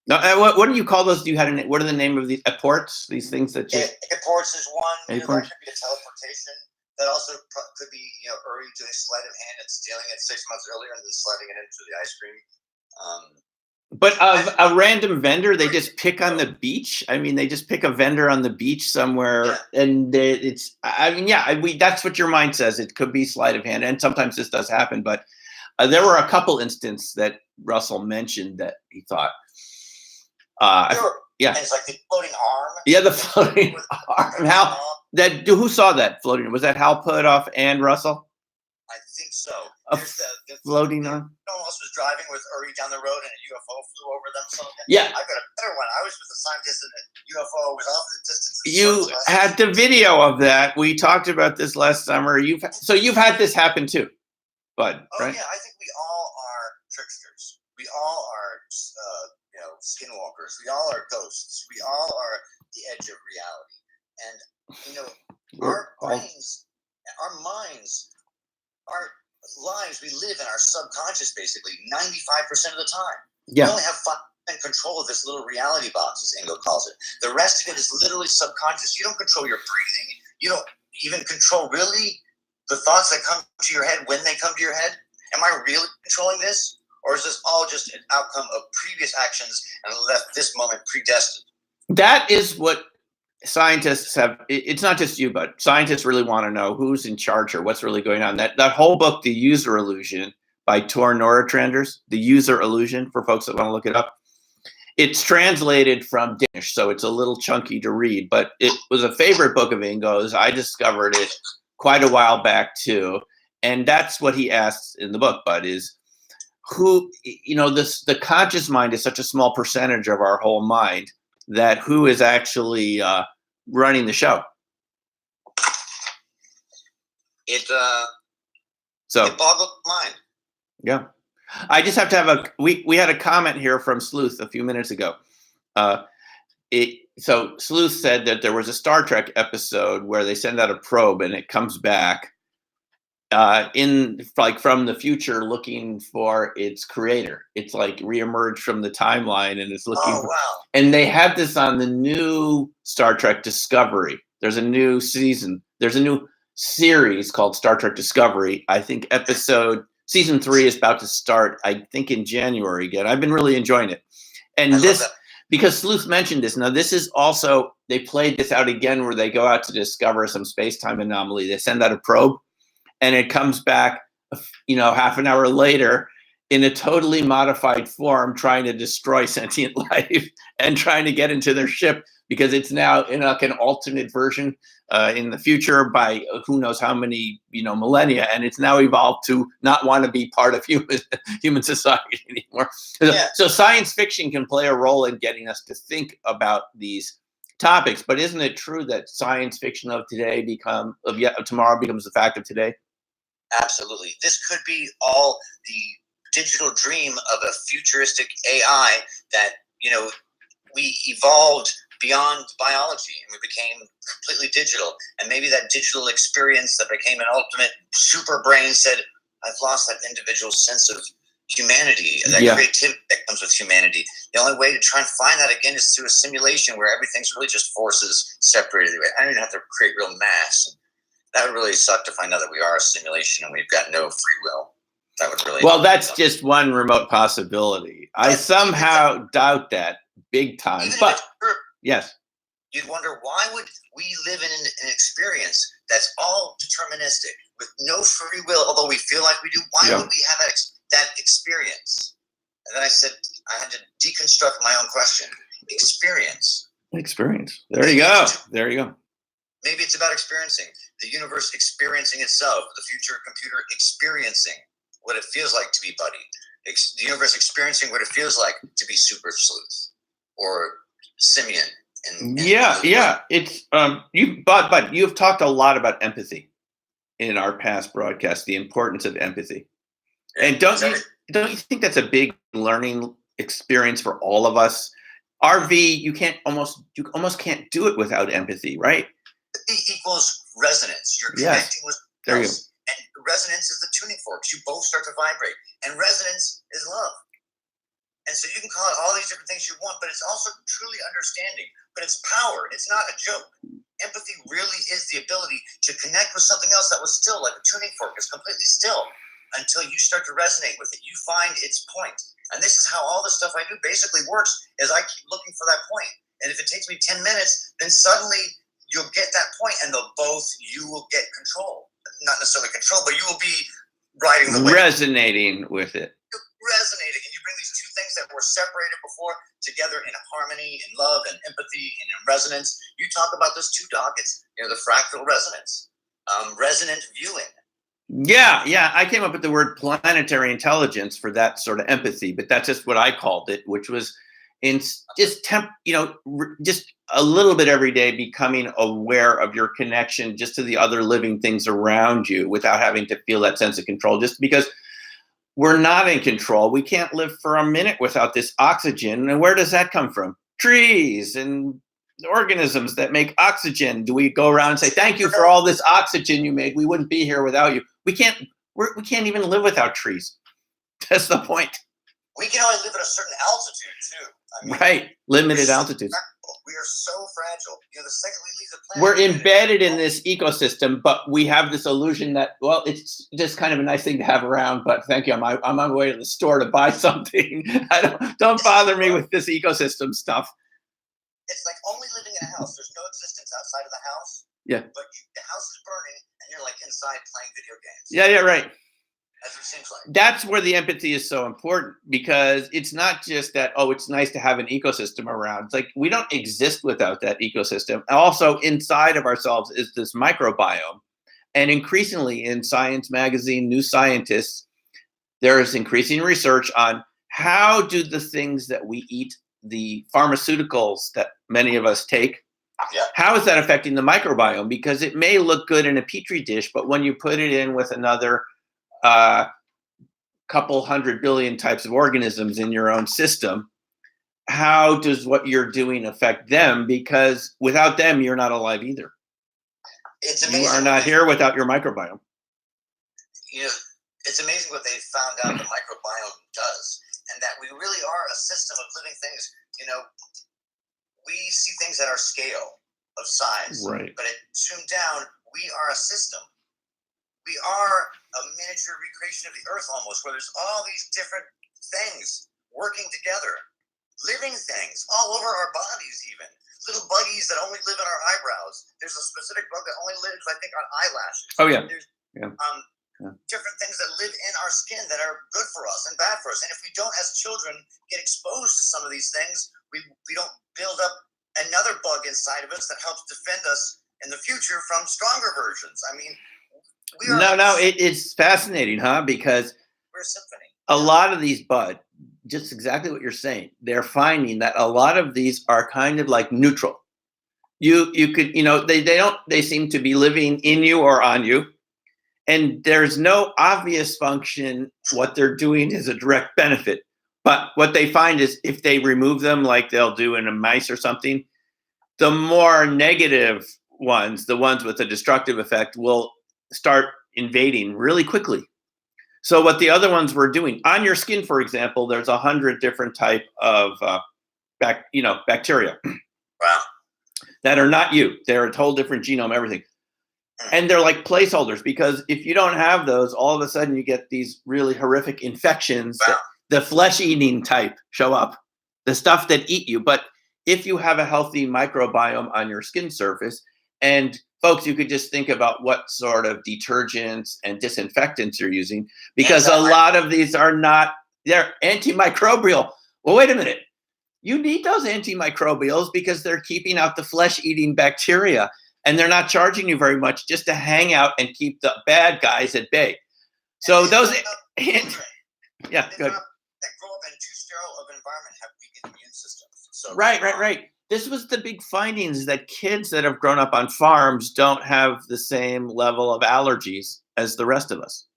Now, what do you call those? What are the name of these apports? These things that just apports is one. That apports? could be a teleportation. That also could be Uri doing sleight of hand and stealing it 6 months earlier and then sliding it into the ice cream. But a random vendor, they just pick on the beach. They just pick a vendor on the beach somewhere, and that's what your mind says. It could be sleight of hand, and sometimes this does happen. But there were a couple instances that Russell mentioned that he thought. Yeah, and it's like the floating arm. Yeah, the floating arm. Who saw that floating? Was that Hal Puthoff and Russell? I think so. Floating arm. Someone else was driving with Uri down the road, and a UFO flew over them. So yeah, I got a better one. I was with a scientist, and a UFO was off in the distance. You had the video of that. We talked about this last summer. You've had this happen too, bud. Right? Yeah, I think we all are tricksters. We all are, skinwalkers. We all are ghosts. We all are the edge of reality. And our brains, our minds, our lives, we live in our subconscious basically 95% of the time. Yeah. We only have 5% control of this little reality box, as Ingo calls it. The rest of it is literally subconscious. You don't control your breathing. You don't even control really the thoughts that come to your head when they come to your head. Am I really controlling this? Or is this all just an outcome of previous actions and left this moment predestined? That is what scientists have. It's not just you, but scientists really want to know who's in charge or what's really going on. That whole book, The User Illusion by Tor Noratranders, The User Illusion, for folks that want to look it up. It's translated from Danish, so it's a little chunky to read, but it was a favorite book of Ingo's. I discovered it quite a while back too. And that's what he asks in the book, Bud, is who, the conscious mind is such a small percentage of our whole mind that who is actually running the show. It boggles the mind. Yeah. I just have to have we had a comment here from Sleuth a few minutes ago. So Sleuth said that there was a Star Trek episode where they send out a probe and it comes back from the future looking for its creator. It's like reemerged from the timeline and it's looking wow. And they had this on the new Star Trek Discovery. There's a new season. There's a new series called Star Trek Discovery. I think season 3 is about to start, I think, in January again. I've been really enjoying it. And because Sleuth mentioned this, now this is also, they played this out again where they go out to discover some space-time anomaly. They send out a probe and it comes back, half an hour later in a totally modified form, trying to destroy sentient life and trying to get into their ship because it's now in like an alternate version in the future by who knows how many millennia, and it's now evolved to not want to be part of human society anymore. Yeah. So science fiction can play a role in getting us to think about these topics, but isn't it true that science fiction of today tomorrow becomes the fact of today? Absolutely. This could be all the digital dream of a futuristic AI that, we evolved beyond biology and we became completely digital. And maybe that digital experience that became an ultimate super brain said, I've lost that individual sense of humanity and that creativity that comes with humanity. The only way to try and find that again is through a simulation where everything's really just forces separated. I don't even have to create real mass. That would really suck to find out that we are a simulation and we've got no free will. That would really. Well, that's just one remote possibility. I somehow doubt that big time. Even but yes, you'd wonder, why would we live in an experience that's all deterministic with no free will? Although we feel like we do, why would we have that experience? And then I said, I had to deconstruct my own question. Experience. There you go. There you go. Maybe it's about experiencing the universe, experiencing itself, the future computer experiencing what it feels like to be Buddy, the universe experiencing what it feels like to be Super Sleuth or Simeon. Yeah. It's but you've talked a lot about empathy in our past broadcasts, the importance of empathy. And don't you think that's a big learning experience for all of us? RV, you almost can't do it without empathy, right? Empathy equals resonance. You're connecting with else. And resonance is the tuning forks. You both start to vibrate. And resonance is love. And so you can call it all these different things you want, but it's also truly understanding. But it's power. It's not a joke. Empathy really is the ability to connect with something else that was still like a tuning fork. It's completely still until you start to resonate with it. You find its point. And this is how all the stuff I do basically works, is I keep looking for that point. And if it takes me 10 minutes, then suddenly you'll get that point, and you will get control. Not necessarily control, but you will be riding the wave. Resonating with it. Resonating, and you bring these two things that were separated before together in harmony, in love, and empathy, and in resonance. You talk about those two dockets, the fractal resonance, resonant viewing. Yeah. I came up with the word planetary intelligence for that sort of empathy, but that's just what I called it, which was just a little bit every day, becoming aware of your connection just to the other living things around you without having to feel that sense of control, just because we're not in control. We can't live for a minute without this oxygen. And where does that come from? Trees and organisms that make oxygen. Do we go around and say, thank you for all this oxygen you made? We wouldn't be here without you. We can't even live without trees. That's the point. We can only live at a certain altitude too. Right. Limited altitudes. We are so fragile. The second we leave the planet, we're embedded in this ecosystem, but we have this illusion that, well, it's just kind of a nice thing to have around, but thank you. I'm on my way to the store to buy something. Don't bother me with this ecosystem stuff. It's like only living in a house. There's no existence outside of the house. Yeah. But the house is burning, and you're like inside playing video games. Yeah, right. That's what it seems like. That's where the empathy is so important, because it's not just that, it's nice to have an ecosystem around. It's like we don't exist without that ecosystem. Also, inside of ourselves is this microbiome. And increasingly in Science magazine, New Scientists, there is increasing research on how do the things that we eat, the pharmaceuticals that many of us take, how is that affecting the microbiome? Because it may look good in a petri dish, but when you put it in with another couple 100 billion types of organisms in your own system, how does what you're doing affect them? Because without them, you're not alive either. It's amazing. You are not here without your microbiome. It's amazing what they found out the microbiome does, and that we really are a system of living things. We see things at our scale of size, right? But zoomed down, we are a system. We are a miniature recreation of the earth almost, where there's all these different things working together, living things all over our bodies, even little buggies that only live in our eyebrows. There's a specific bug that only lives, I think, on eyelashes. Oh yeah. There's different things that live in our skin that are good for us and bad for us. And if we don't, as children, get exposed to some of these things, we don't build up another bug inside of us that helps defend us in the future from stronger versions. I mean, it's fascinating, huh? Because we're a symphony. A lot of these, Bud, just exactly what you're saying, they're finding that a lot of these are kind of like neutral. You could, they seem to be living in you or on you. And there's no obvious function. What they're doing is a direct benefit. But what they find is if they remove them, like they'll do in a mice or something, the more negative ones, the ones with a destructive effect, will start invading really quickly. So what the other ones were doing on your skin, for example, there's 100 different type of bacteria. Wow. That are not you. They're a whole different genome, everything. And they're like placeholders, because if you don't have those, all of a sudden you get these really horrific infections. Wow. The flesh-eating type show up, the stuff that eat you. But if you have a healthy microbiome on your skin surface, and folks, you could just think about what sort of detergents and disinfectants you're using, because a lot of these are not they're antimicrobial. Well, wait a minute. You need those antimicrobials because they're keeping out the flesh-eating bacteria, and they're not charging you very much just to hang out and keep the bad guys at bay. So those, yeah, good. That grow up in too sterile of an environment have weakened immune systems. So Right. This was the big findings, that kids that have grown up on farms don't have the same level of allergies as the rest of us.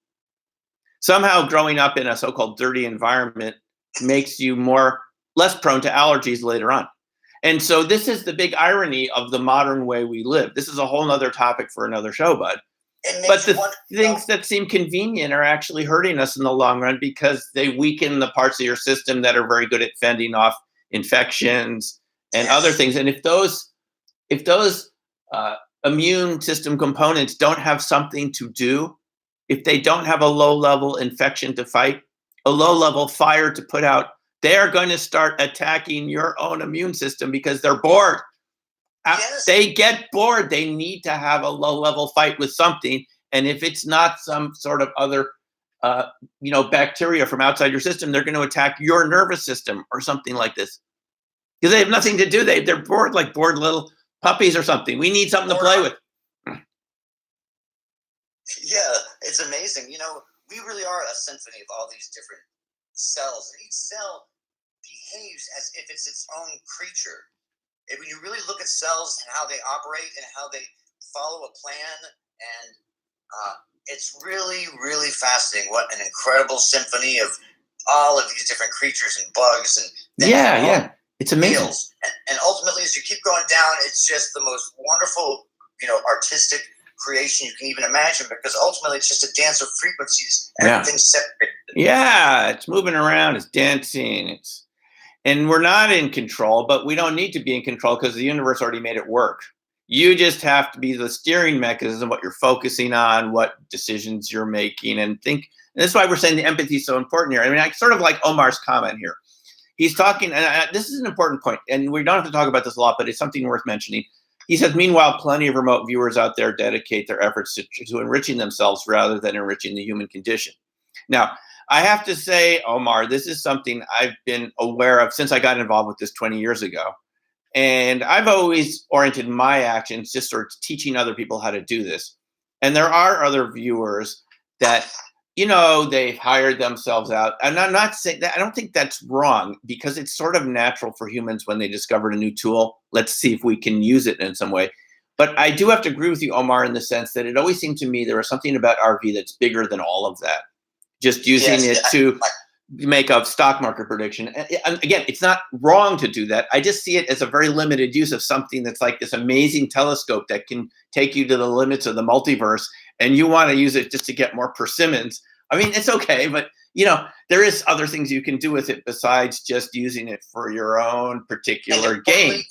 Somehow growing up in a so-called dirty environment makes you less prone to allergies later on. And so this is the big irony of the modern way we live. This is a whole nother topic for another show, bud. But the things that seem convenient are actually hurting us in the long run because they weaken the parts of your system that are very good at fending off infections and other things. And if those immune system components don't have something to do, if they don't have a low-level infection to fight, a low-level fire to put out, they are going to start attacking your own immune system because they're bored. Yes. They get bored. They need to have a low-level fight with something. And if it's not some sort of other bacteria from outside your system, they're going to attack your nervous system or something like this. Because they have nothing to do. They're bored, like bored little puppies or something. We need something to play with. Yeah, it's amazing. We really are a symphony of all these different cells. And each cell behaves as if it's its own creature. And when you really look at cells and how they operate and how they follow a plan, and it's really, really fascinating. What an incredible symphony of all of these different creatures and bugs and yeah. It's amazing. And ultimately, as you keep going down, it's just the most wonderful, artistic creation you can even imagine, because ultimately it's just a dance of frequencies. Everything's separated. Yeah, it's moving around, it's dancing, and we're not in control, but we don't need to be in control because the universe already made it work. You just have to be the steering mechanism, what you're focusing on, what decisions you're making, and that's why we're saying the empathy is so important here. I mean, I sort of like Omar's comment here. He's talking, and this is an important point, and we don't have to talk about this a lot, but it's something worth mentioning. He says, meanwhile, plenty of remote viewers out there dedicate their efforts to enriching themselves rather than enriching the human condition. Now, I have to say, Omar, this is something I've been aware of since I got involved with this 20 years ago. And I've always oriented my actions just sort of teaching other people how to do this. And there are other viewers that, they've hired themselves out. And I'm not saying that, I don't think that's wrong, because it's sort of natural for humans when they discovered a new tool. Let's see if we can use it in some way. But I do have to agree with you, Omar, in the sense that it always seemed to me there was something about RV that's bigger than all of that. Just using it to make a stock market prediction. And again, it's not wrong to do that. I just see it as a very limited use of something that's like this amazing telescope that can take you to the limits of the multiverse, and you want to use it just to get more persimmons. I mean, it's okay, but there is other things you can do with it besides just using it for your own particular gain.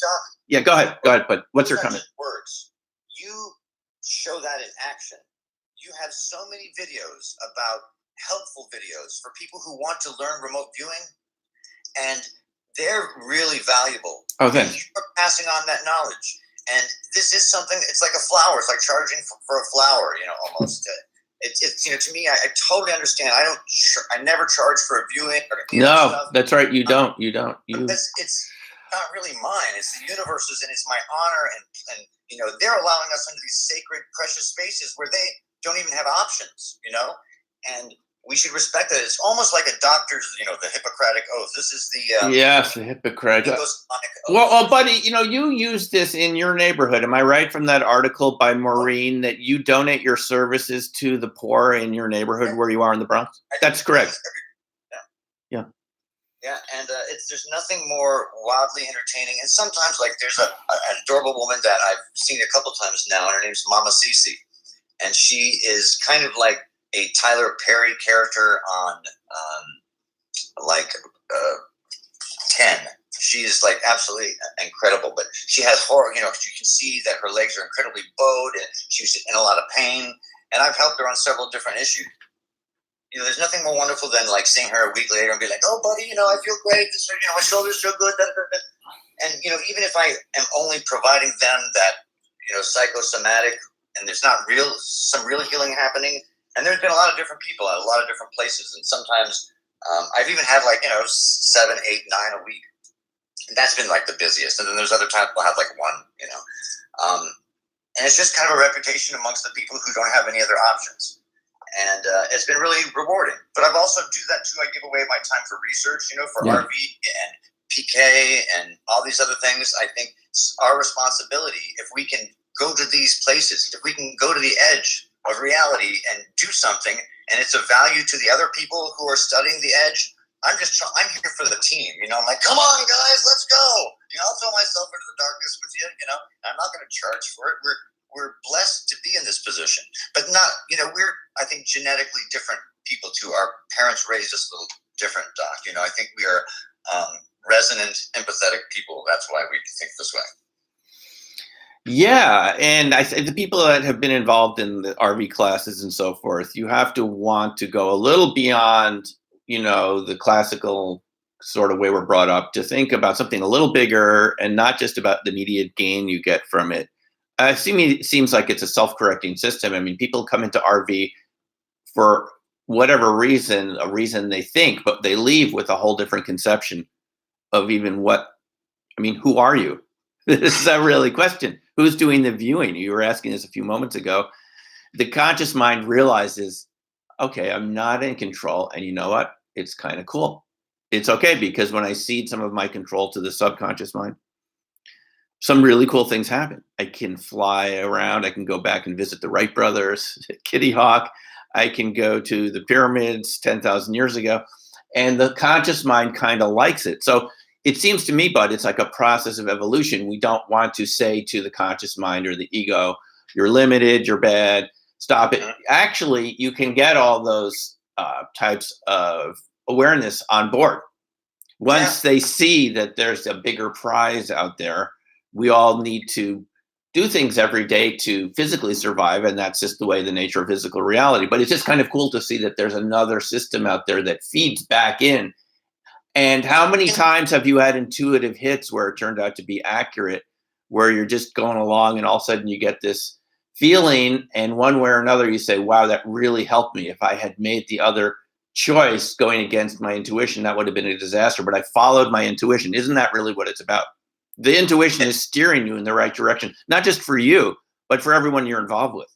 Yeah, go ahead. But what's your comment? Words. You show that in action. You have so many videos about helpful videos for people who want to learn remote viewing, and they're really valuable. Oh, thanks. You're passing on that knowledge, and this is something. It's like a flower. It's like charging for a flower. Almost. It's to me, I totally understand. I never charge for a viewing or no, stuff. That's right. You don't. It's not really mine. It's the universe's, and it's my honor. And they're allowing us into these sacred, precious spaces where they don't even have options. And we should respect that. It's almost like a doctor's, the Hippocratic Oath. This is the yes, the Hippocratic Oath. Well, buddy, you use this in your neighborhood. Am I right from that article by Maureen that you donate your services to the poor in your neighborhood where you are in the Bronx? That's correct. Yeah. Yeah, and there's nothing more wildly entertaining. And sometimes, like, there's an adorable woman that I've seen a couple times now, and her name's Mama Cece, and she is kind of like a Tyler Perry character on 10. She is like absolutely incredible, but she has horror. You can see that her legs are incredibly bowed, and she's in a lot of pain. And I've helped her on several different issues. There's nothing more wonderful than like seeing her a week later and be like, "Oh, buddy, I feel great. My shoulders feel good." And even if I am only providing them that psychosomatic, and there's not some real healing happening. And there's been a lot of different people at a lot of different places, and sometimes I've even had like, 7, 8, 9 a week. And that's been like the busiest. And then there's other times we'll have like one. And it's just kind of a reputation amongst the people who don't have any other options. And it's been really rewarding. But I've also do that too. I give away my time for research, for RV and PK and all these other things. I think it's our responsibility, if we can go to these places, if we can go to the edge of reality and do something, and it's of value to the other people who are studying the edge. I'm here for the team. I'm like, come on, guys, let's go. I'll throw myself into the darkness with you. I'm not going to charge for it. We're blessed to be in this position, but not. We're, I think, genetically different people too. Our parents raised us a little different, Doc. I think we are resonant, empathetic people. That's why we think this way. Yeah, and I say the people that have been involved in the RV classes and so forth, you have to want to go a little beyond, the classical sort of way we're brought up to think about something a little bigger and not just about the immediate gain you get from it. It seems like it's a self-correcting system. I mean, people come into RV for whatever reason, a reason they think, but they leave with a whole different conception of even who are you? This is a really question. Who's doing the viewing? You were asking this a few moments ago. The conscious mind realizes, okay, I'm not in control. And you know what? It's kind of cool. It's okay, because when I cede some of my control to the subconscious mind, some really cool things happen. I can fly around. I can go back and visit the Wright brothers, Kitty Hawk. I can go to the pyramids 10,000 years ago. And the conscious mind kind of likes it. So it seems to me, Bud, it's like a process of evolution. We don't want to say to the conscious mind or the ego, you're limited, you're bad, stop it. Actually, you can get all those types of awareness on board. Once they see that there's a bigger prize out there, we all need to do things every day to physically survive. And that's just the way, the nature of physical reality. But it's just kind of cool to see that there's another system out there that feeds back in. And how many times have you had intuitive hits where it turned out to be accurate, where you're just going along and all of a sudden you get this feeling, and one way or another you say, wow, that really helped me. If I had made the other choice going against my intuition, that would have been a disaster, but I followed my intuition. Isn't that really what it's about? The intuition is steering you in the right direction, not just for you, but for everyone you're involved with.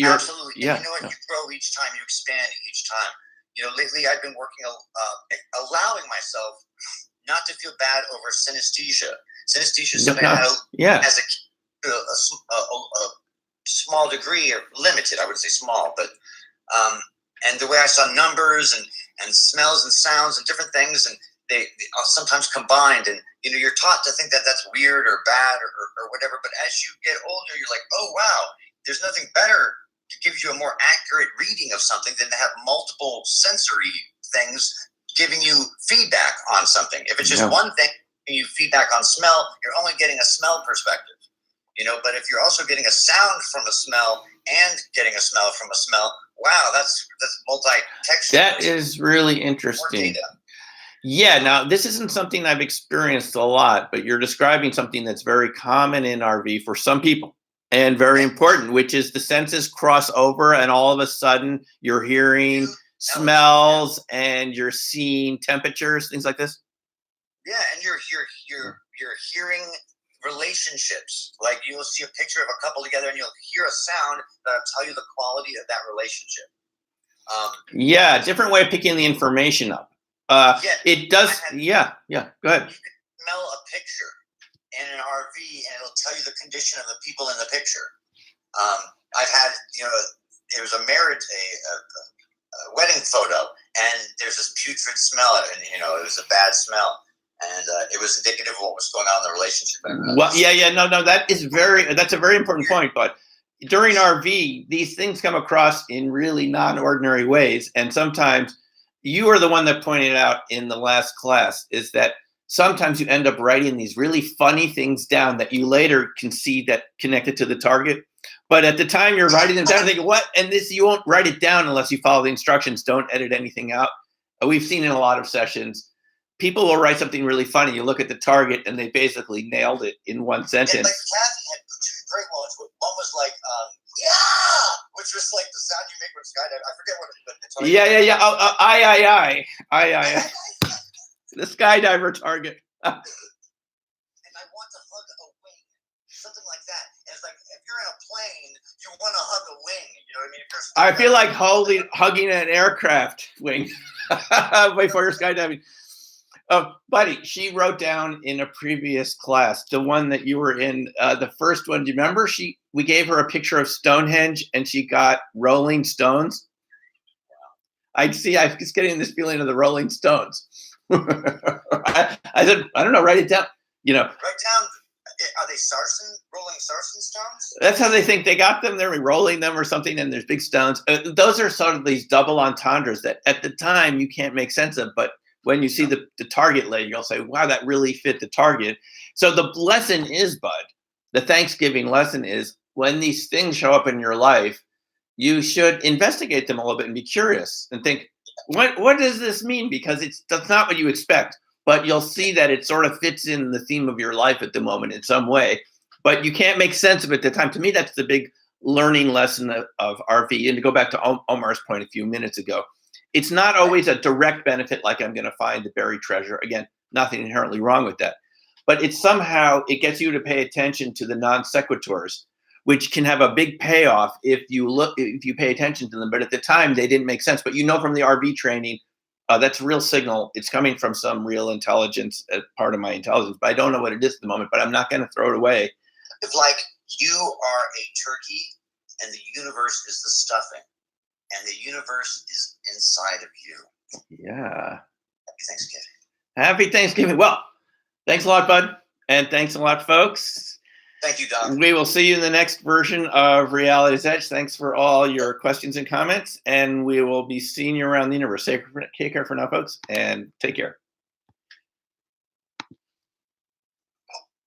Absolutely. Yeah. And you grow each time, you expand each time. Lately I've been working, allowing myself not to feel bad over synesthesia. Synesthesia is something I had as a small degree, or limited, I would say small, but and the way I saw numbers and smells and sounds and different things, and they are sometimes combined, and you're taught to think that that's weird or bad or whatever, but as you get older, you're like, oh wow, there's nothing better to give you a more accurate reading of something than to have multiple sensory things giving you feedback on something. If it's just one thing and you feedback on smell, you're only getting a smell perspective. But if you're also getting a sound from a smell and getting a smell from a smell, wow, that's multi-textual. That is really interesting. Yeah, now this isn't something I've experienced a lot, but you're describing something that's very common in RV for some people and very important, which is the senses cross over, and all of a sudden you're hearing smells and you're seeing temperatures, things like this. Yeah, and you're hearing relationships. Like you'll see a picture of a couple together and you'll hear a sound that'll tell you the quality of that relationship. Yeah, different way of picking the information up. It does. Go ahead. You can smell a picture in an RV and it'll tell you the condition of the people in the picture. I've had, it was a wedding photo, and there's this putrid smell, and it was a bad smell. And it was indicative of what was going on in the relationship. Well, no, that's a very important point. But during RV, these things come across in really non-ordinary ways. And sometimes you are the one that pointed out in the last class is that sometimes you end up writing these really funny things down that you later can see that connected to the target. But at the time you're writing them down, thinking, what? And this, you won't write it down unless you follow the instructions. Don't edit anything out. We've seen in a lot of sessions, people will write something really funny. You look at the target and they basically nailed it in one sentence. And like Kathy had two great ones. One was like, yeah, which was like the sound you make when skydiving. I forget what the target. Yeah. I. The skydiver target. And I want to hug a wing, something like that. And it's like if you're in a plane, you want to hug a wing. You know what I mean? If you're I feel like hugging an aircraft wing before you're skydiving. Buddy, she wrote down in a previous class, the one that you were in, the first one. Do you remember? We gave her a picture of Stonehenge, and she got Rolling Stones. I was getting this feeling of the Rolling Stones. I said, I don't know, write it down. You know, write down. Are they Rolling Sarsen stones? That's how they think they got them. They're rolling them or something, and there's big stones. Those are sort of these double entendres that at the time you can't make sense of, but when you see the target later, you'll say, wow, that really fit the target. So the lesson is, Bud, the Thanksgiving lesson is, when these things show up in your life, you should investigate them a little bit and be curious and think, what does this mean? Because that's not what you expect, but you'll see that it sort of fits in the theme of your life at the moment in some way, but you can't make sense of it at the time. To me, that's the big learning lesson of RV. And to go back to Omar's point a few minutes ago, it's not always a direct benefit, like I'm going to find the buried treasure. Again, nothing inherently wrong with that. But it gets you to pay attention to the non sequiturs, which can have a big payoff if you pay attention to them. But at the time, they didn't make sense. But from the RV training, that's a real signal. It's coming from some real intelligence, part of my intelligence. But I don't know what it is at the moment, but I'm not going to throw it away. It's like you are a turkey and the universe is the stuffing. And the universe is inside of you. Yeah. Happy Thanksgiving. Happy Thanksgiving. Well, thanks a lot, Bud. And thanks a lot, folks. Thank you, Doc. We will see you in the next version of Reality's Edge. Thanks for all your questions and comments. And we will be seeing you around the universe. Take care for now, folks, and take care.